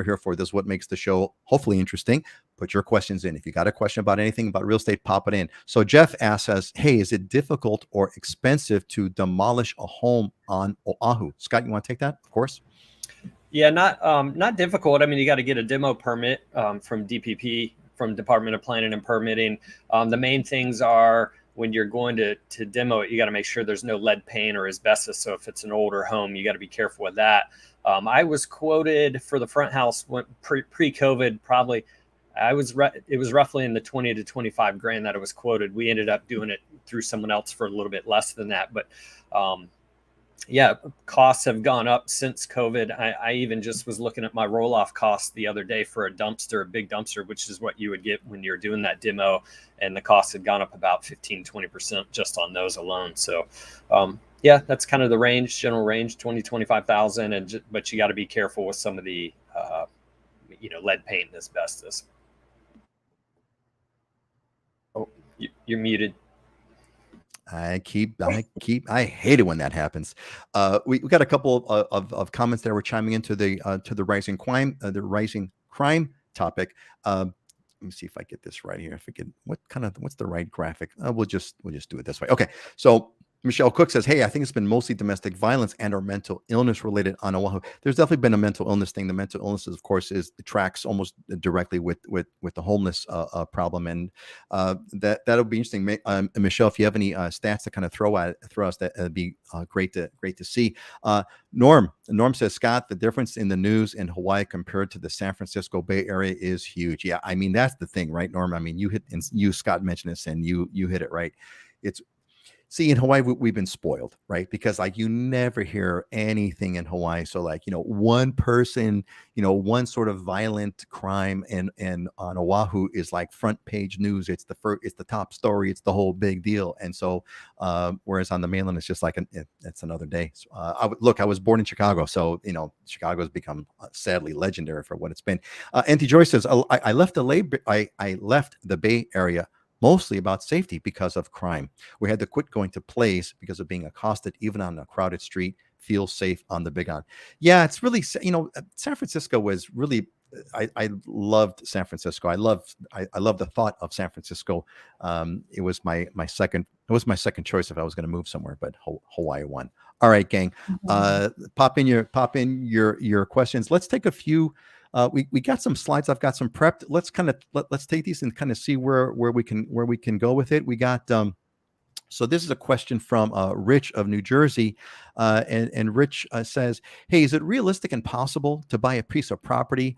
here for. This is what makes the show hopefully interesting. Put your questions in. If you got a question about anything about real estate, pop it in. So Jeff asks us, hey, is it difficult or expensive to demolish a home on Oahu? Scott, you want to take that? Of course. Yeah, not difficult. I mean, you got to get a demo permit from DPP, from Department of Planning and Permitting. The main things are, when you're going to demo it, you got to make sure there's no lead paint or asbestos. So if it's an older home, you got to be careful with that. I was quoted for the front house pre-COVID, probably. It was roughly in the 20 to 25 grand that it was quoted. We ended up doing it through someone else for a little bit less than that. But yeah, costs have gone up since COVID. I even just was looking at my roll-off costs the other day for a big dumpster, which is what you would get when you're doing that demo. And the costs had gone up about 15-20% just on those alone. So yeah, that's kind of the general range, 20, 25,000. But you got to be careful with some of the, lead paint and asbestos. Oh, you're muted. I hate it when that happens. We got a couple of comments that were chiming into the rising crime topic. Let me see if I get this right here. I forget what's the right graphic. We'll just do it this way. Okay. So Michelle Cook says, hey, I think it's been mostly domestic violence and or mental illness related on Oahu. There's definitely been a mental illness thing. The mental illness, of course, it tracks almost directly with the homeless problem. And that'll be interesting. Michelle, if you have any stats to kind of throw us, that'd be great to see. Norm says, Scott, the difference in the news in Hawaii compared to the San Francisco Bay Area is huge. Yeah, I mean, that's the thing, right, Norm? I mean, Scott mentioned this, and you hit it right. See, in Hawaii, we've been spoiled, right? Because you never hear anything in Hawaii. So one person, one sort of violent crime and on Oahu is front page news. It's the top story. It's the whole big deal. And so, whereas on the mainland, it's just it's another day. So, I was born in Chicago. So, Chicago's become sadly legendary for what it's been. Auntie Joyce says, I left the Bay Area mostly about safety because of crime. We had to quit going to plays because of being accosted, even on a crowded street. Feel safe on the Big Island. Yeah, it's really, San Francisco was really, I loved San Francisco. I love the thought of San Francisco. It was my second choice if I was going to move somewhere, but Hawaii won. All right, gang. Pop in your questions. Let's take a few. We got some slides. I've got some prepped. Let's take these and kind of see where we can go with it. We got so this is a question from Rich of New Jersey, and Rich says, "Hey, is it realistic and possible to buy a piece of property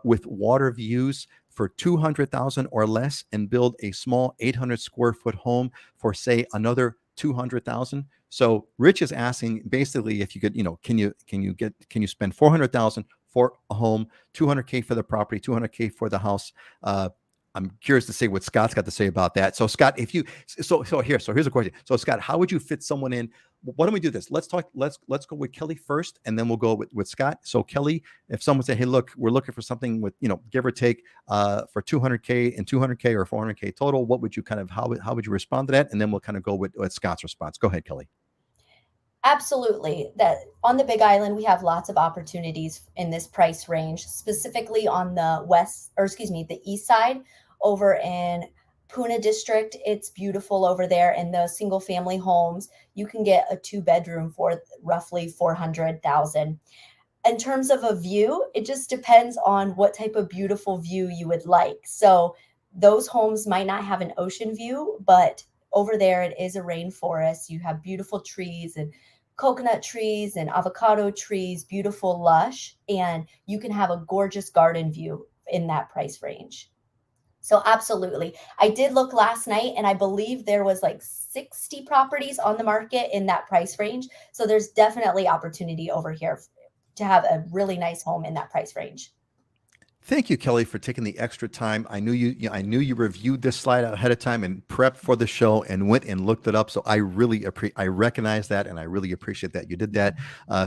with water views for $200,000 or less and build a small 800 square foot home for say another $200,000?" So Rich is asking basically if you could, can you spend $400,000 for a home, $200K for the property, $200K for the house, I'm curious to see what Scott's got to say about that. So Scott, if you here's a question. So Scott, how would you fit someone in? Why don't we do this? Let's go with Kelly first, and then we'll go with Scott. So Kelly, if someone said, hey, look, we're looking for something with, give or take for 200K and 200K or 400K total, what would you how would you respond to that? And then we'll kind of go with Scott's response. Go ahead, Kelly. Absolutely. That on the Big Island, we have lots of opportunities in this price range, specifically on the east side over in Puna district. It's beautiful over there. In the single family homes, you can get a 2-bedroom for roughly 400,000. In terms of a view, it just depends on what type of beautiful view you would like. So those homes might not have an ocean view, but over there it is a rainforest. You have beautiful trees and coconut trees and avocado trees, beautiful lush, and you can have a gorgeous garden view in that price range. So absolutely. I did look last night and I believe there was like 60 properties on the market in that price range. So there's definitely opportunity over here to have a really nice home in that price range. Thank you, Kelly, for taking the extra time. I knew you reviewed this slide ahead of time and prepped for the show and went and looked it up. So I recognize that, and I really appreciate that you did that.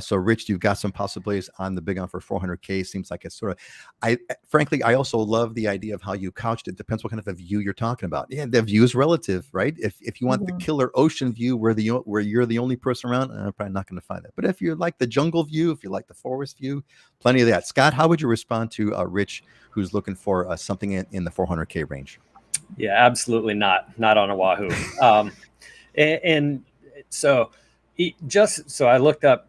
So Rich, you've got some possibilities on the big one for 400K. Seems like it's sort of, frankly, I also love the idea of how you couched it. Depends what kind of a view you're talking about. Yeah, the view is relative, right? If you want the killer ocean view where you're the only person around, I'm probably not going to find that. But if you like the jungle view, if you like the forest view, plenty of that. Scott, how would you respond to Rich, who's looking for something in the 400K range? Yeah, absolutely not on Oahu. And so I looked up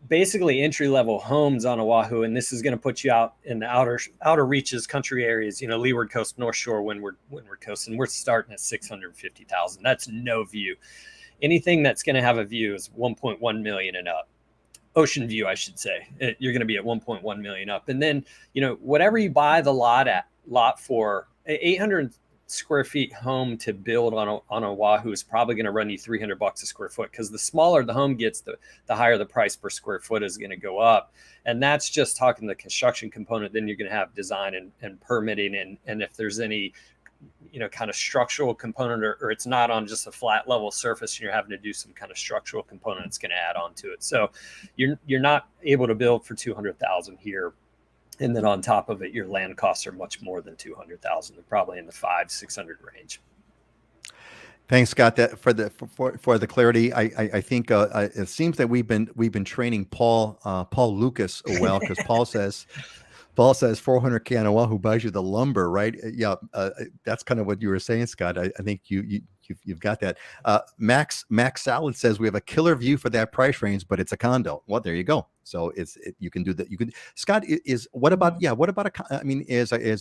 basically entry-level homes on Oahu, and this is going to put you out in the outer reaches, country areas, Leeward Coast, North Shore, Windward Coast, and we're starting at 650,000. That's no view. Anything that's going to have a view is 1.1 million and up. Ocean view, I should say. You're going to be at 1.1 million up. And then, whatever you buy the lot for, 800 square feet home to build on Oahu is probably going to run you $300 a square foot, because the smaller the home gets, the higher the price per square foot is going to go up. And that's just talking the construction component. Then you're going to have design and permitting. And if there's any kind of structural component, or it's not on just a flat level surface, and you're having to do some kind of structural component that's going to add on to it. So you're not able to build for 200,000 here. And then on top of it, your land costs are much more than 200,000. They're probably in the 500-600 range. Thanks, Scott, for the clarity. I think it seems that we've been training Paul Lucas well, because Paul says 400K on Oahu buys you the lumber, right? Yeah, that's kind of what you were saying, Scott. I think you've got that. Max Salad says we have a killer view for that price range, but it's a condo. Well, there you go. So you can do that. You can. Scott, is a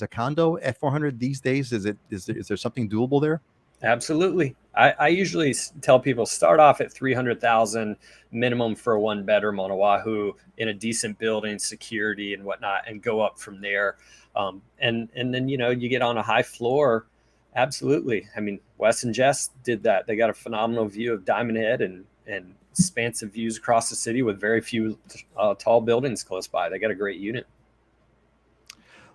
condo at 400 these days? Is there something doable there? Absolutely. I usually tell people start off at 300,000 minimum for a 1-bedroom on Oahu in a decent building, security and whatnot, and go up from there. And then, you get on a high floor. Absolutely. I mean, Wes and Jess did that. They got a phenomenal view of Diamond Head and expansive views across the city with very few tall buildings close by. They got a great unit.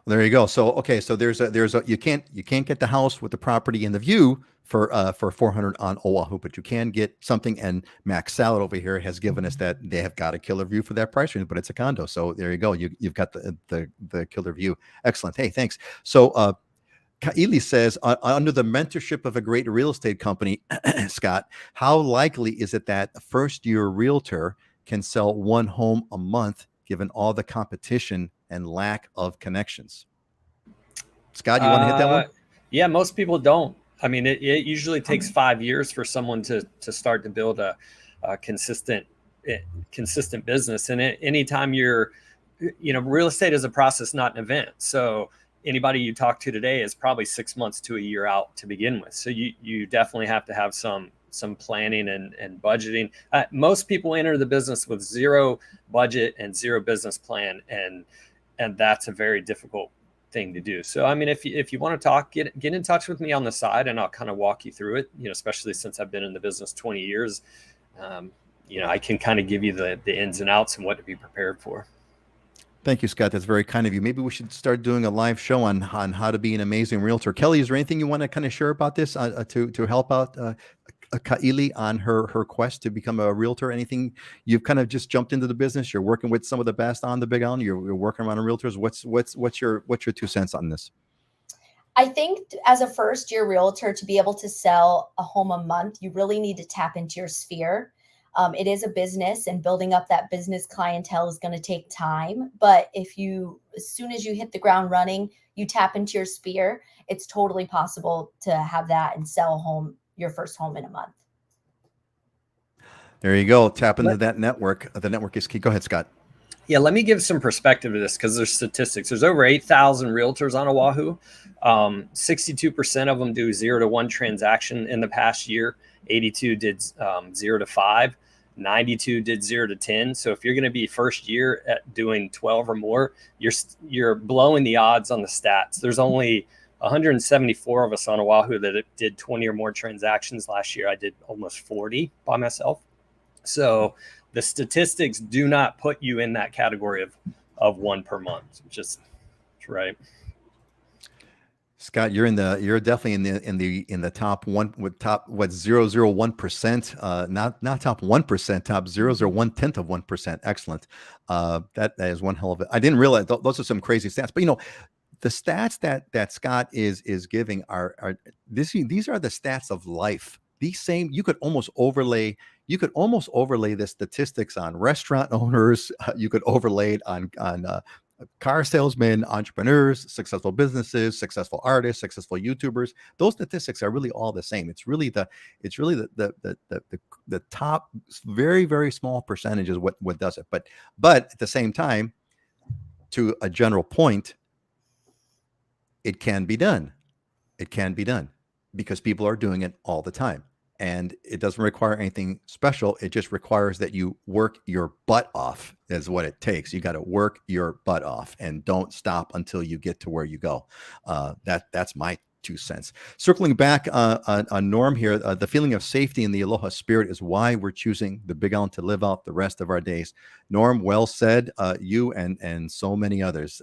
There you go. So okay, so there's a you can't get the house with the property and the view for 400 on Oahu, but you can get something. And Max Salad over here has given us that they have got a killer view for that price range, but it's a condo. So there you go. You've got the killer view. Excellent. Hey, thanks. So Kaili says, under the mentorship of a great real estate company, Scott, how likely is it that a first-year realtor can sell one home a month given all the competition and lack of connections? Scott, you want to hit that one? Yeah, most people don't. I mean, it usually takes 5 years for someone to start to build a consistent business. And anytime real estate is a process, not an event. So anybody you talk to today is probably 6 months to a year out to begin with. So you definitely have to have some planning and budgeting. Most people enter the business with zero budget and zero business plan, and that's a very difficult thing to do. So I mean, if you want to talk, get in touch with me on the side, and I'll kind of walk you through it. Especially since I've been in the business 20 years, I can kind of give you the ins and outs and what to be prepared for. Thank you, Scott. That's very kind of you. Maybe we should start doing a live show on how to be an amazing realtor. Kelly, is there anything you want to kind of share about this to help out Kaili on her quest to become a realtor? Anything you've kind of just jumped into the business? You're working with some of the best on the Big Island. You're working around realtors. What's your 2 cents on this? I think as a first year realtor, to be able to sell a home a month, you really need to tap into your sphere. It is a business, and building up that business clientele is going to take time. But if you, as soon as you hit the ground running, you tap into your sphere, it's totally possible to have that and sell a home, your first home in a month. There you go. Tap into that network. The network is key. Go ahead, Scott. Yeah, let me give some perspective to this because there's statistics. There's over 8,000 realtors on Oahu. 62% of them do 0 to 1 transaction in the past year. 82 did 0 to 5. 92 did 0 to 10. So if you're going to be first year at doing 12 or more, you're blowing the odds on the stats. There's only 174 of us on Oahu that did 20 or more transactions last year. I did almost 40 by myself. So the statistics do not put you in that category of 1 per month. Just right. Scott, you're definitely in the top 0.001%, not top 1%, top 0.001%. Excellent. That is one hell of it. I didn't realize those are some crazy stats, but the stats that Scott is giving are these are the stats of life. These same, you could almost overlay the statistics on restaurant owners. You could overlay it on car salesmen, entrepreneurs, successful businesses, successful artists, successful YouTubers. Those statistics are really all the same. It's really the top very, very small percentage is what does it. But at the same time, to a general point, it can be done. It can be done because people are doing it all the time. And it doesn't require anything special. It just requires that you work your butt off is what it takes. You got to work your butt off and don't stop until you get to where you go. That's my 2 cents. Circling back on Norm here, the feeling of safety in the Aloha spirit is why we're choosing the Big Island to live out the rest of our days. Norm, well said. You and so many others.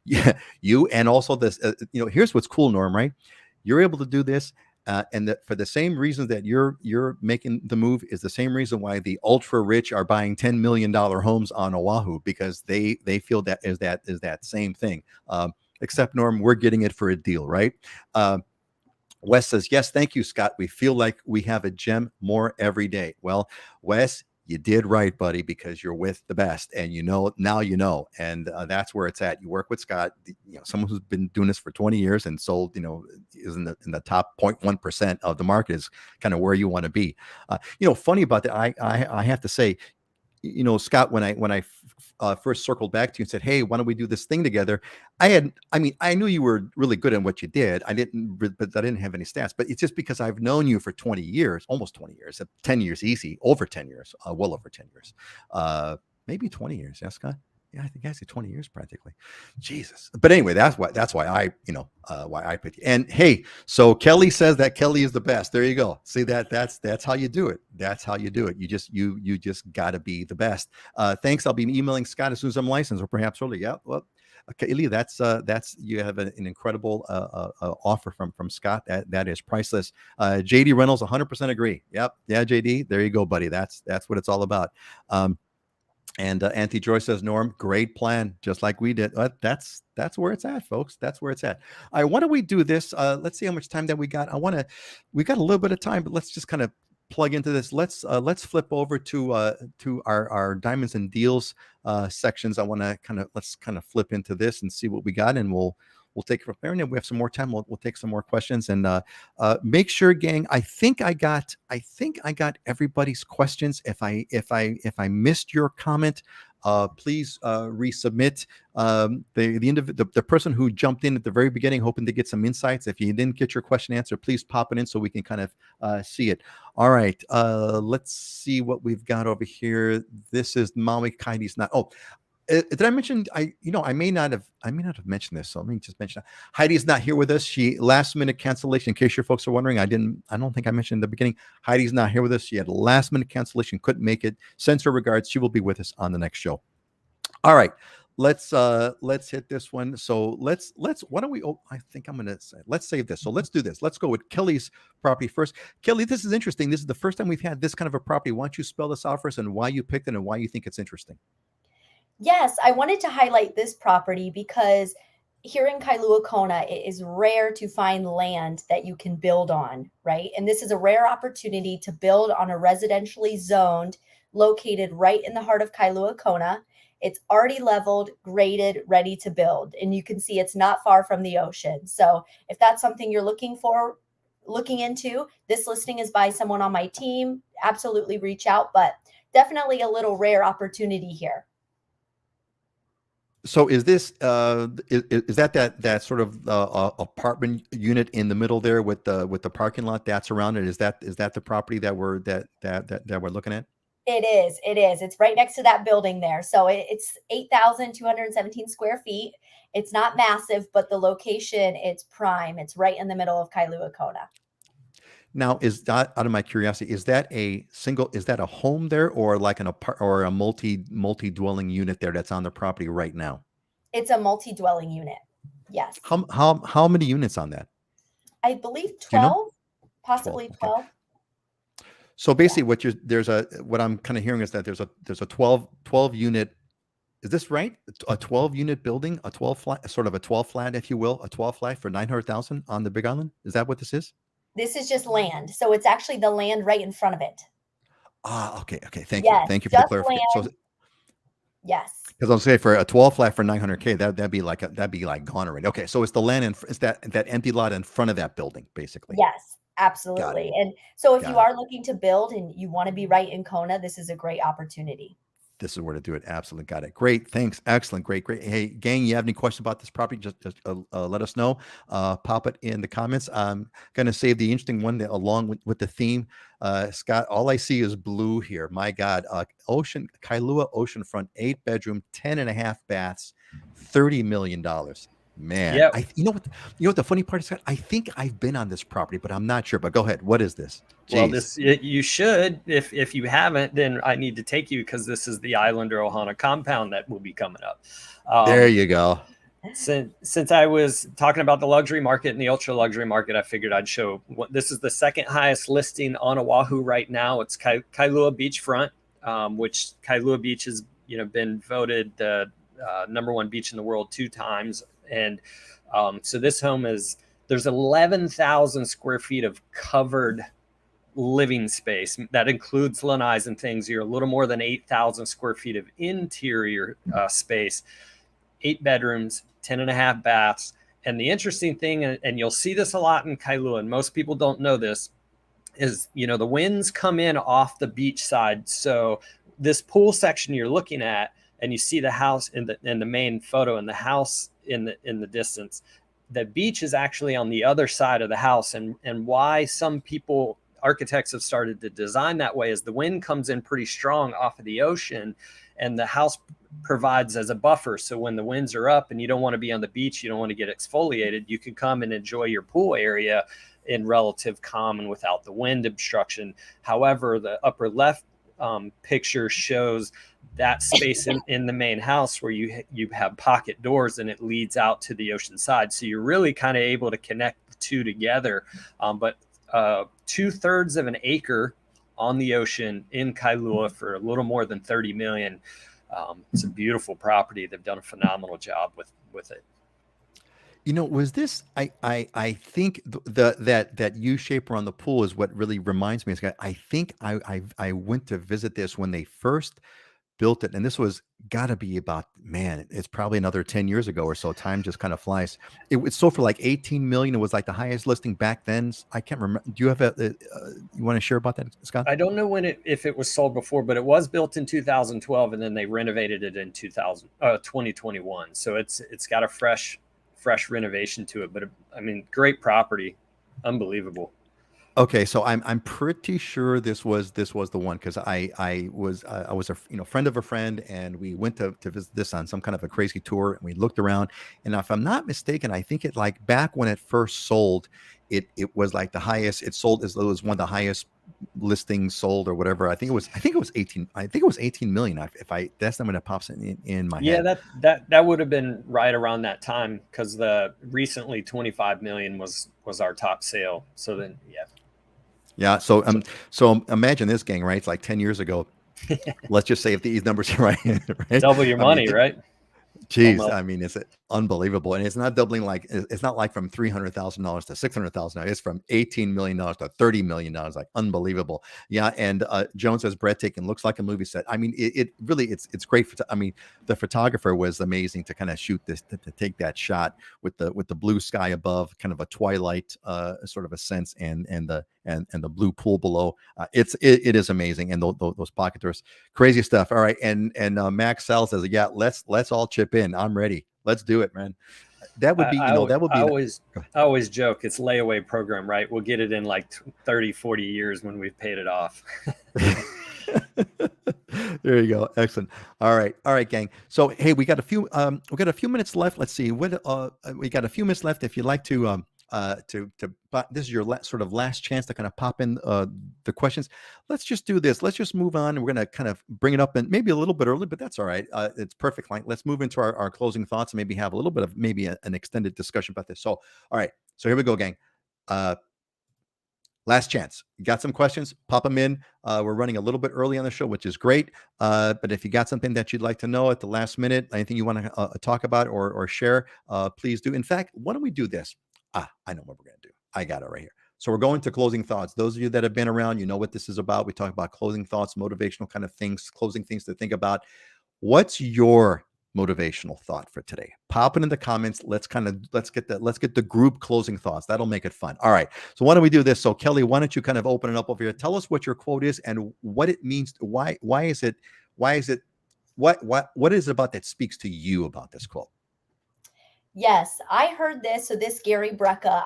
Yeah, you and also this. Here's what's cool, Norm. Right, you're able to do this. And for the same reason that you're making the move is the same reason why the ultra rich are buying $10 million homes on Oahu, because they feel that is that same thing. Except, Norm, we're getting it for a deal, right? Wes says, yes, thank you, Scott. We feel like we have a gem more every day. Well, Wes, you did right, buddy, because you're with the best, and now and that's where it's at. You work with Scott, someone who's been doing this for 20 years and sold, is in the top 0.1% of the market is kind of where you want to be. Funny about that, I have to say, Scott, when I first circled back to you and said, hey, why don't we do this thing together? I knew you were really good at what you did. But I didn't have any stats, but it's just because I've known you for 20 years, almost 20 years, 10 years easy, over 10 years, well over 10 years, maybe 20 years. Yeah, Scott. Yeah, I think I said 20 years practically. Jesus. But anyway, that's why I picked you. And hey, so Kelly says that Kelly is the best. There you go. See that's how you do it. That's how you do it. You just gotta be the best. Thanks. I'll be emailing Scott as soon as I'm licensed, or perhaps early. Yeah. Well, okay, Eli, that's you have an incredible offer from Scott. That is priceless. JD Reynolds, 100% agree. Yep. Yeah, JD. There you go, buddy. That's what it's all about. And Auntie Joy says, Norm, great plan, just like we did. That's where it's at, folks. That's where it's at. All right, why don't we do this? Let's see how much time that we got. We got a little bit of time, but let's just kind of plug into this. Let's flip over to our diamonds and deals sections. Let's kind of flip into this and see what we got, and we'll take it from there. And if we have some more time, we'll take some more questions. And make sure, gang, I think I got everybody's questions. If I missed your comment, please resubmit. The person who jumped in at the very beginning, hoping to get some insights. If you didn't get your question answered, please pop it in so we can kind of see it. All right, let's see what we've got over here. This is Maui Kaidi's not. Oh. Did I mention? I may not have mentioned this, so let me just mention that. Heidi's not here with us. She last minute cancellation. In case your folks are wondering, I don't think I mentioned in the beginning. Heidi's not here with us. She had a last minute cancellation, couldn't make it. Sends her regards. She will be with us on the next show. All right, let's hit this one. So let's why don't we I think I'm gonna say let's save this. So let's do this. Let's go with Kelly's property first. Kelly, this is interesting. This is the first time we've had this kind of a property. Why don't you spell this out for us and why you picked it and why you think it's interesting? Yes, I wanted to highlight this property because here in Kailua, Kona, it is rare to find land that you can build on, right? And this is a rare opportunity to build on a residentially zoned, located right in the heart of Kailua, Kona. It's already leveled, graded, ready to build. And you can see it's not far from the ocean. So if that's something you're looking into, this listing is by someone on my team. Absolutely reach out, but definitely a little rare opportunity here. So is this is that sort of apartment unit in the middle there with the parking lot that's around it? Is that the property that we're looking at? It is. It is. It's right next to that building there. So it's 8,217 square feet. It's not massive, but the location, it's prime. It's right in the middle of Kailua, Kona. Now, is that out of my curiosity? Is that a single? Is that a home there, or like an apart or a multi dwelling unit there that's on the property right now? It's a multi-dwelling unit. Yes. How many units on that? I believe Do you know? 12, 12. possibly Okay. 12. So Yeah. basically, what I'm kind of hearing is that there's a 12 unit. Is this right? A 12 unit building, a 12 flat, sort of a 12 flat, if you will, a 12 flat for 900,000 on the Big Island. Is that what this is? This is just land. So it's actually the land right in front of it. Ah, okay, okay. Thank you, Yes, thank you for the just clarification. So, land. Yes. because I'll say for a 12 flat for 900K, that'd be like gone already. Okay, so it's the land it's that empty lot in front of that building, basically. Yes, Got it. absolutely. And so if you Got it. are looking to build and you want to be right in Kona, this is a great opportunity. This is where to do it. Absolutely. Got it. Great. Thanks. Excellent. Great. Great. Hey, gang, you have any questions about this property? Just let us know. Pop it in the comments. I'm going to save the interesting one that, along with the theme. Scott, all I see is blue here. My God. Kailua oceanfront, 8 bedroom, 10 and a half baths, $30 million. Man, Yep. you know what the funny part is, Scott? I think I've been on this property, but I'm not sure. But go ahead. What is this? Well, Jeez. you should. If you haven't, then I need to take you because this is the Island or Ohana compound that will be coming up. There you go. Since I was talking about the luxury market and the ultra luxury market, I figured I'd show this is the second highest listing on Oahu right now. It's Kailua beachfront, which Kailua Beach has been voted the #1 beach in the world 2 times. And so this home there's 11,000 square feet of covered living space. That includes lanais and things. You're a little more than 8,000 square feet of interior space, 8 bedrooms, 10 and a half baths. And the interesting thing, and you'll see this a lot in Kailua, and most people don't know this, is, the winds come in off the beach side. So this pool section you're looking at, and you see the house in the main photo, and the house in the distance, the beach is actually on the other side of the house. And why some architects have started to design that way is the wind comes in pretty strong off of the ocean, and the house provides as a buffer. So when the winds are up and you don't want to be on the beach, you don't want to get exfoliated, you can come and enjoy your pool area in relative calm and without the wind obstruction. However, the upper left picture shows that space in the main house where you have pocket doors and it leads out to the ocean side. So you're really kind of able to connect the two together. But 2/3 of an acre on the ocean in Kailua for a little more than 30 million. It's a beautiful property. They've done a phenomenal job with it. Was this? I think that U shape around the pool is what really reminds me. I think I went to visit this when they first built it, and this was got to be about, man, it's probably another 10 years ago or so. Time just kind of flies. It was sold for like 18 million. It was like the highest listing back then. I can't remember. Do you have you want to share about that, Scott? I don't know if it was sold before, but it was built in 2012, and then they renovated it in 2021. So it's got a fresh renovation to it. But I mean, great property, unbelievable. Okay, so I'm pretty sure this was the one, because I was a friend of a friend, and we went to visit this on some kind of a crazy tour, and we looked around, and if I'm not mistaken, I think it, like, back when it first sold, it was like the highest. It sold as though it was one of the highest listings sold or whatever. I think it was 18. I think it was 18 million. If I that's the number that pops in my Yeah, head. that would have been right around that time, because the recently 25 million was our top sale. So then, yeah. Yeah. So imagine this, gang, right? It's like 10 years ago. Let's just say if these numbers are right, right? Double your I mean, money, right? geez, Almost. I mean, it's unbelievable, and it's not doubling like it's not like from $300,000 to $600,000. It's from $18 million to $30 million. Like unbelievable. Yeah, and Joan says breathtaking. Looks like a movie set. I mean, it really it's great. I mean, the photographer was amazing to kind of shoot this to take that shot with the blue sky above, kind of a twilight sort of a sense, and the blue pool below. It is amazing, and those pocket doors, crazy stuff. All right, and Max Sal says, yeah, let's all chip in. I'm ready. Let's do it, man. That would be, that would I be. always joke it's layaway program, right? We'll get it in like 30, 40 years when we've paid it off. There you go. Excellent. All right, gang. So hey, we got a few minutes left. Let's see what we got a few minutes left. If you'd like to this is your sort of last chance to kind of pop in the questions. Let's just do this. Let's just move on. We're going to kind of bring it up and maybe a little bit early, but that's all right. It's perfect. Like, let's move into our closing thoughts and maybe have a little bit of maybe an extended discussion about this. So, all right. So here we go, gang. Last chance. You got some questions? Pop them in. We're running a little bit early on the show, which is great. But if you got something that you'd like to know at the last minute, anything you want to talk about or share, please do. In fact, why don't we do this? I know what we're going to do. I got it right here. So we're going to closing thoughts. Those of you that have been around, you know what this is about. We talk about closing thoughts, motivational kind of things, closing things to think about. What's your motivational thought for today? Pop it in the comments. Let's get the group closing thoughts. That'll make it fun. All right. So why don't we do this? So Kelly, why don't you kind of open it up over here? Tell us what your quote is and what it means. Why is it what is it about that speaks to you about this quote? Yes, I heard this. So this Gary Brecka,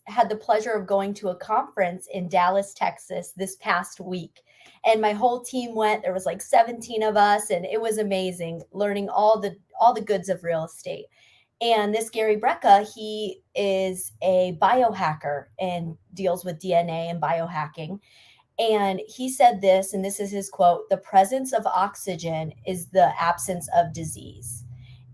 had the pleasure of going to a conference in Dallas, Texas this past week. And my whole team went. There was like 17 of us, and it was amazing learning all the goods of real estate. And this Gary Brecka, he is a biohacker and deals with DNA and biohacking. And he said this, and this is his quote: "The presence of oxygen is the absence of disease."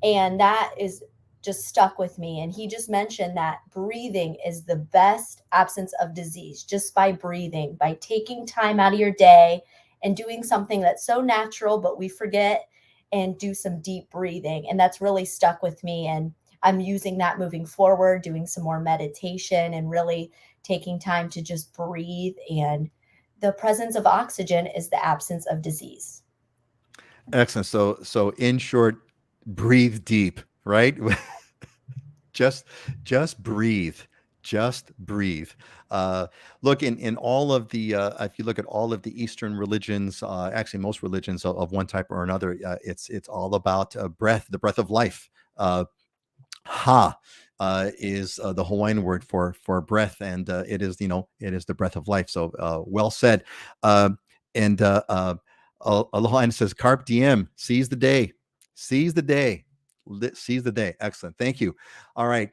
And that is just stuck with me. And he just mentioned that breathing is the best absence of disease, just by breathing, by taking time out of your day and doing something that's so natural, but we forget, and do some deep breathing. And that's really stuck with me. And I'm using that moving forward, doing some more meditation and really taking time to just breathe. And the presence of oxygen is the absence of disease. Excellent. So in short, breathe deep, right? just breathe. Just breathe. Look, in all of the if you look at all of the Eastern religions, actually most religions of one type or another, it's all about breath, the breath of life. Ha is the Hawaiian word for breath, and it is it is the breath of life. So well said. And Aloha says, "Carpe diem, seize the day, seize the day, seize the day." Excellent, thank you. All right,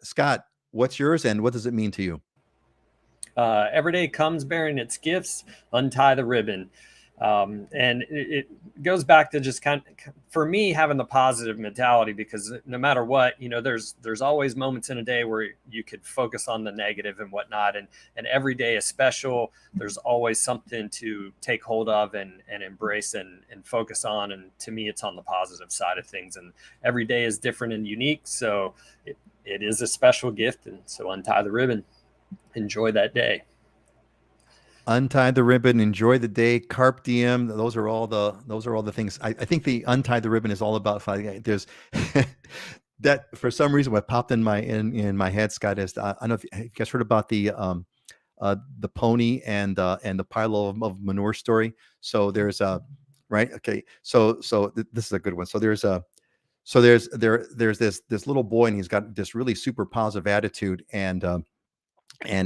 Scott, what's yours, and what does it mean to you? Every day comes bearing its gifts. Untie the ribbon. And it goes back to just kind of, for me, having the positive mentality, because no matter what, there's always moments in a day where you could focus on the negative and whatnot. And every day is special. There's always something to take hold of and embrace and focus on. And to me, it's on the positive side of things. And every day is different and unique. So it is a special gift. And so untie the ribbon. Enjoy that day. Untie the ribbon, enjoy the day, carpe diem. Those are all the things. I think the untie the ribbon is all about. There's that for some reason what popped in my head, Scott, is I don't know if you guys heard about the pony and the pile of manure story. So there's right, okay. So this is a good one. So there's this little boy, and he's got this really super positive attitude, and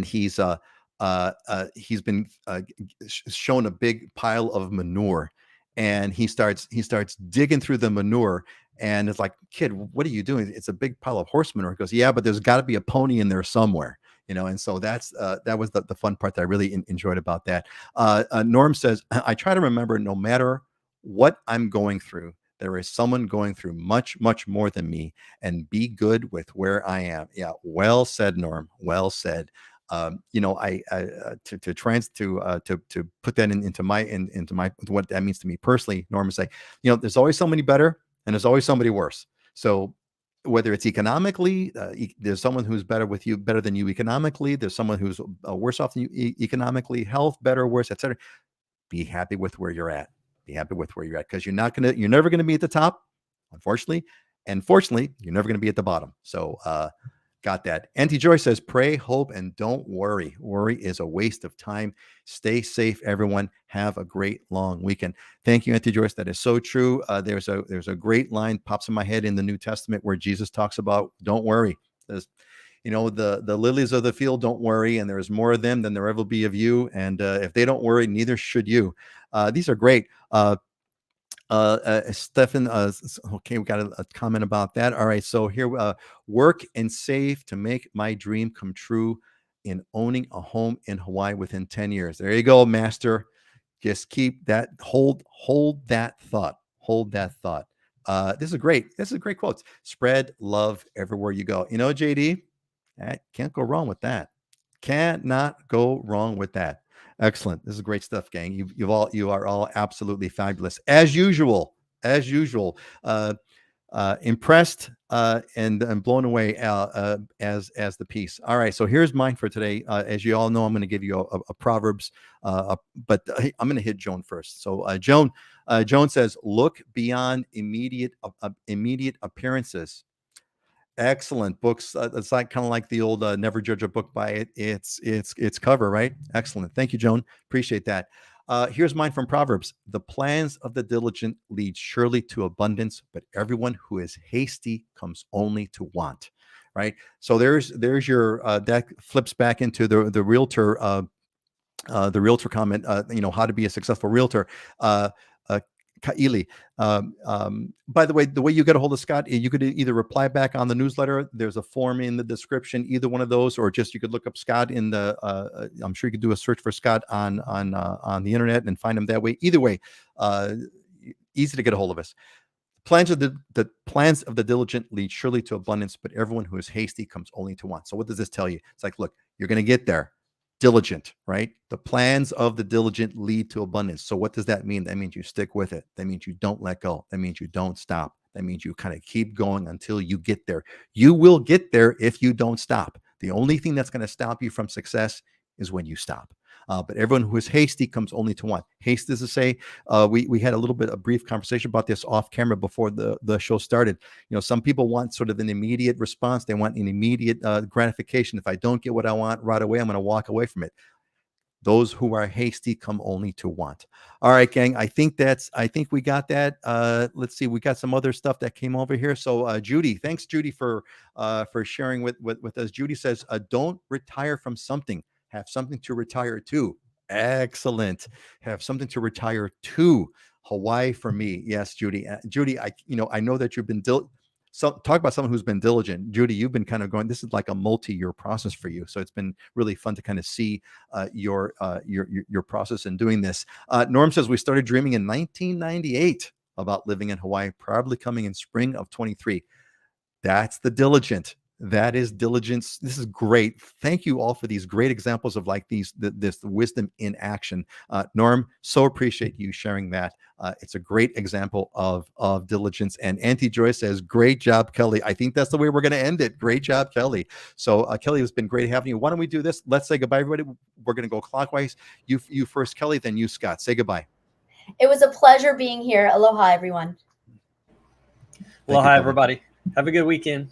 he's been shown a big pile of manure, and he starts digging through the manure, and it's like, "Kid, what are you doing? It's a big pile of horse manure." He goes, "Yeah, but there's got to be a pony in there somewhere." And so that was the fun part that I really enjoyed about that. Norm says, I try to remember no matter what I'm going through, there is someone going through much, much more than me, and be good with where I am. Yeah. Well said, Norm. Well said. I to put that into my what that means to me personally, Norm, is like, there's always somebody better and there's always somebody worse. So whether it's economically, there's someone who's better than you economically. There's someone who's worse off than you economically, health, better, worse, etc. Be happy with where you're at. Be happy with where you're at, because you're never gonna be at the top, unfortunately, and fortunately, you're never gonna be at the bottom. So, got that. Auntie Joy says, pray, hope, and don't worry. Worry is a waste of time. Stay safe, everyone. Have a great long weekend. Thank you, Auntie Joyce. That is so true. There's a great line pops in my head in the New Testament where Jesus talks about don't worry. There's, the lilies of the field don't worry, and there's more of them than there ever will be of you. And if they don't worry, neither should you. These are great. Stefan, okay, we got a comment about that. All right, so here, work and save to make my dream come true in owning a home in Hawaii within 10 years. There you go, master. Just keep that, hold that thought. Hold that thought. This is great quotes. Spread love everywhere you go. JD, can't go wrong with that. Cannot go wrong with that. Excellent. This is great stuff, gang. You are all absolutely fabulous as usual. Impressed and blown away as the piece. All right, so here's mine for today. As you all know, I'm going to give you a Proverbs, but I'm going to hit Joan first. So Joan says, "Look beyond immediate appearances." Excellent books. It's like kind of like the old "Never Judge a Book by its cover," right? Excellent. Thank you, Joan. Appreciate that. Here's mine from Proverbs: "The plans of the diligent lead surely to abundance, but everyone who is hasty comes only to want." Right. So there's your that flips back into the realtor. The realtor comment, how to be a successful realtor. Kaili. By the way you get a hold of Scott, you could either reply back on the newsletter. There's a form in the description, either one of those, or just you could look up Scott in the. I'm sure you could do a search for Scott on the internet and find him that way. Either way, easy to get a hold of us. The plans of the diligent lead surely to abundance, but everyone who is hasty comes only to want. So what does this tell you? It's like, look, you're going to get there. Diligent, right? The plans of the diligent lead to abundance. So what does that mean? That means you stick with it. That means you don't let go. That means you don't stop. That means you kind of keep going until you get there. You will get there if you don't stop. The only thing that's going to stop you from success is when you stop. But everyone who is hasty comes only to want. Haste is to say, we had a brief conversation about this off camera before the show started. Some people want sort of an immediate response. They want an immediate gratification. If I don't get what I want right away, I'm going to walk away from it. Those who are hasty come only to want. All right, gang. I think we got that. Let's see. We got some other stuff that came over here. So Judy, thanks, Judy, for sharing with us. Judy says, don't retire from something. Have something to retire to. Excellent. Have something to retire to. Hawaii for me. Yes, Judy. Judy, I know that you've been talk about someone who's been diligent. Judy, you've been kind of going, this is like a multi-year process for you. So it's been really fun to kind of see your process in doing this. Norm says, we started dreaming in 1998 about living in Hawaii, probably coming in spring of 23. That's the diligent. That is diligence. This is great. Thank you all for these great examples of like this wisdom in action. Norm, so appreciate you sharing that. It's a great example of diligence. And Auntie Joy says, great job, Kelly. I think that's the way we're going to end it. Great job, Kelly. So Kelly, it's been great having you. Why don't we do this? Let's say goodbye, everybody. We're going to go clockwise. You first, Kelly, then you, Scott. Say goodbye. It was a pleasure being here. Aloha, everyone. Aloha, everybody. Have a good weekend.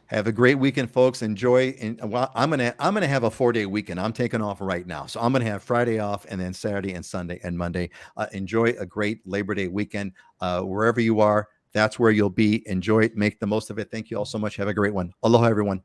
Have a great weekend, folks. Enjoy. And well, I'm gonna have a 4-day weekend. I'm taking off right now, so I'm gonna have Friday off, and then Saturday and Sunday and Monday. Enjoy a great Labor Day weekend. Wherever you are, that's where you'll be. Enjoy it. Make the most of it. Thank you all so much. Have a great one. Aloha, everyone.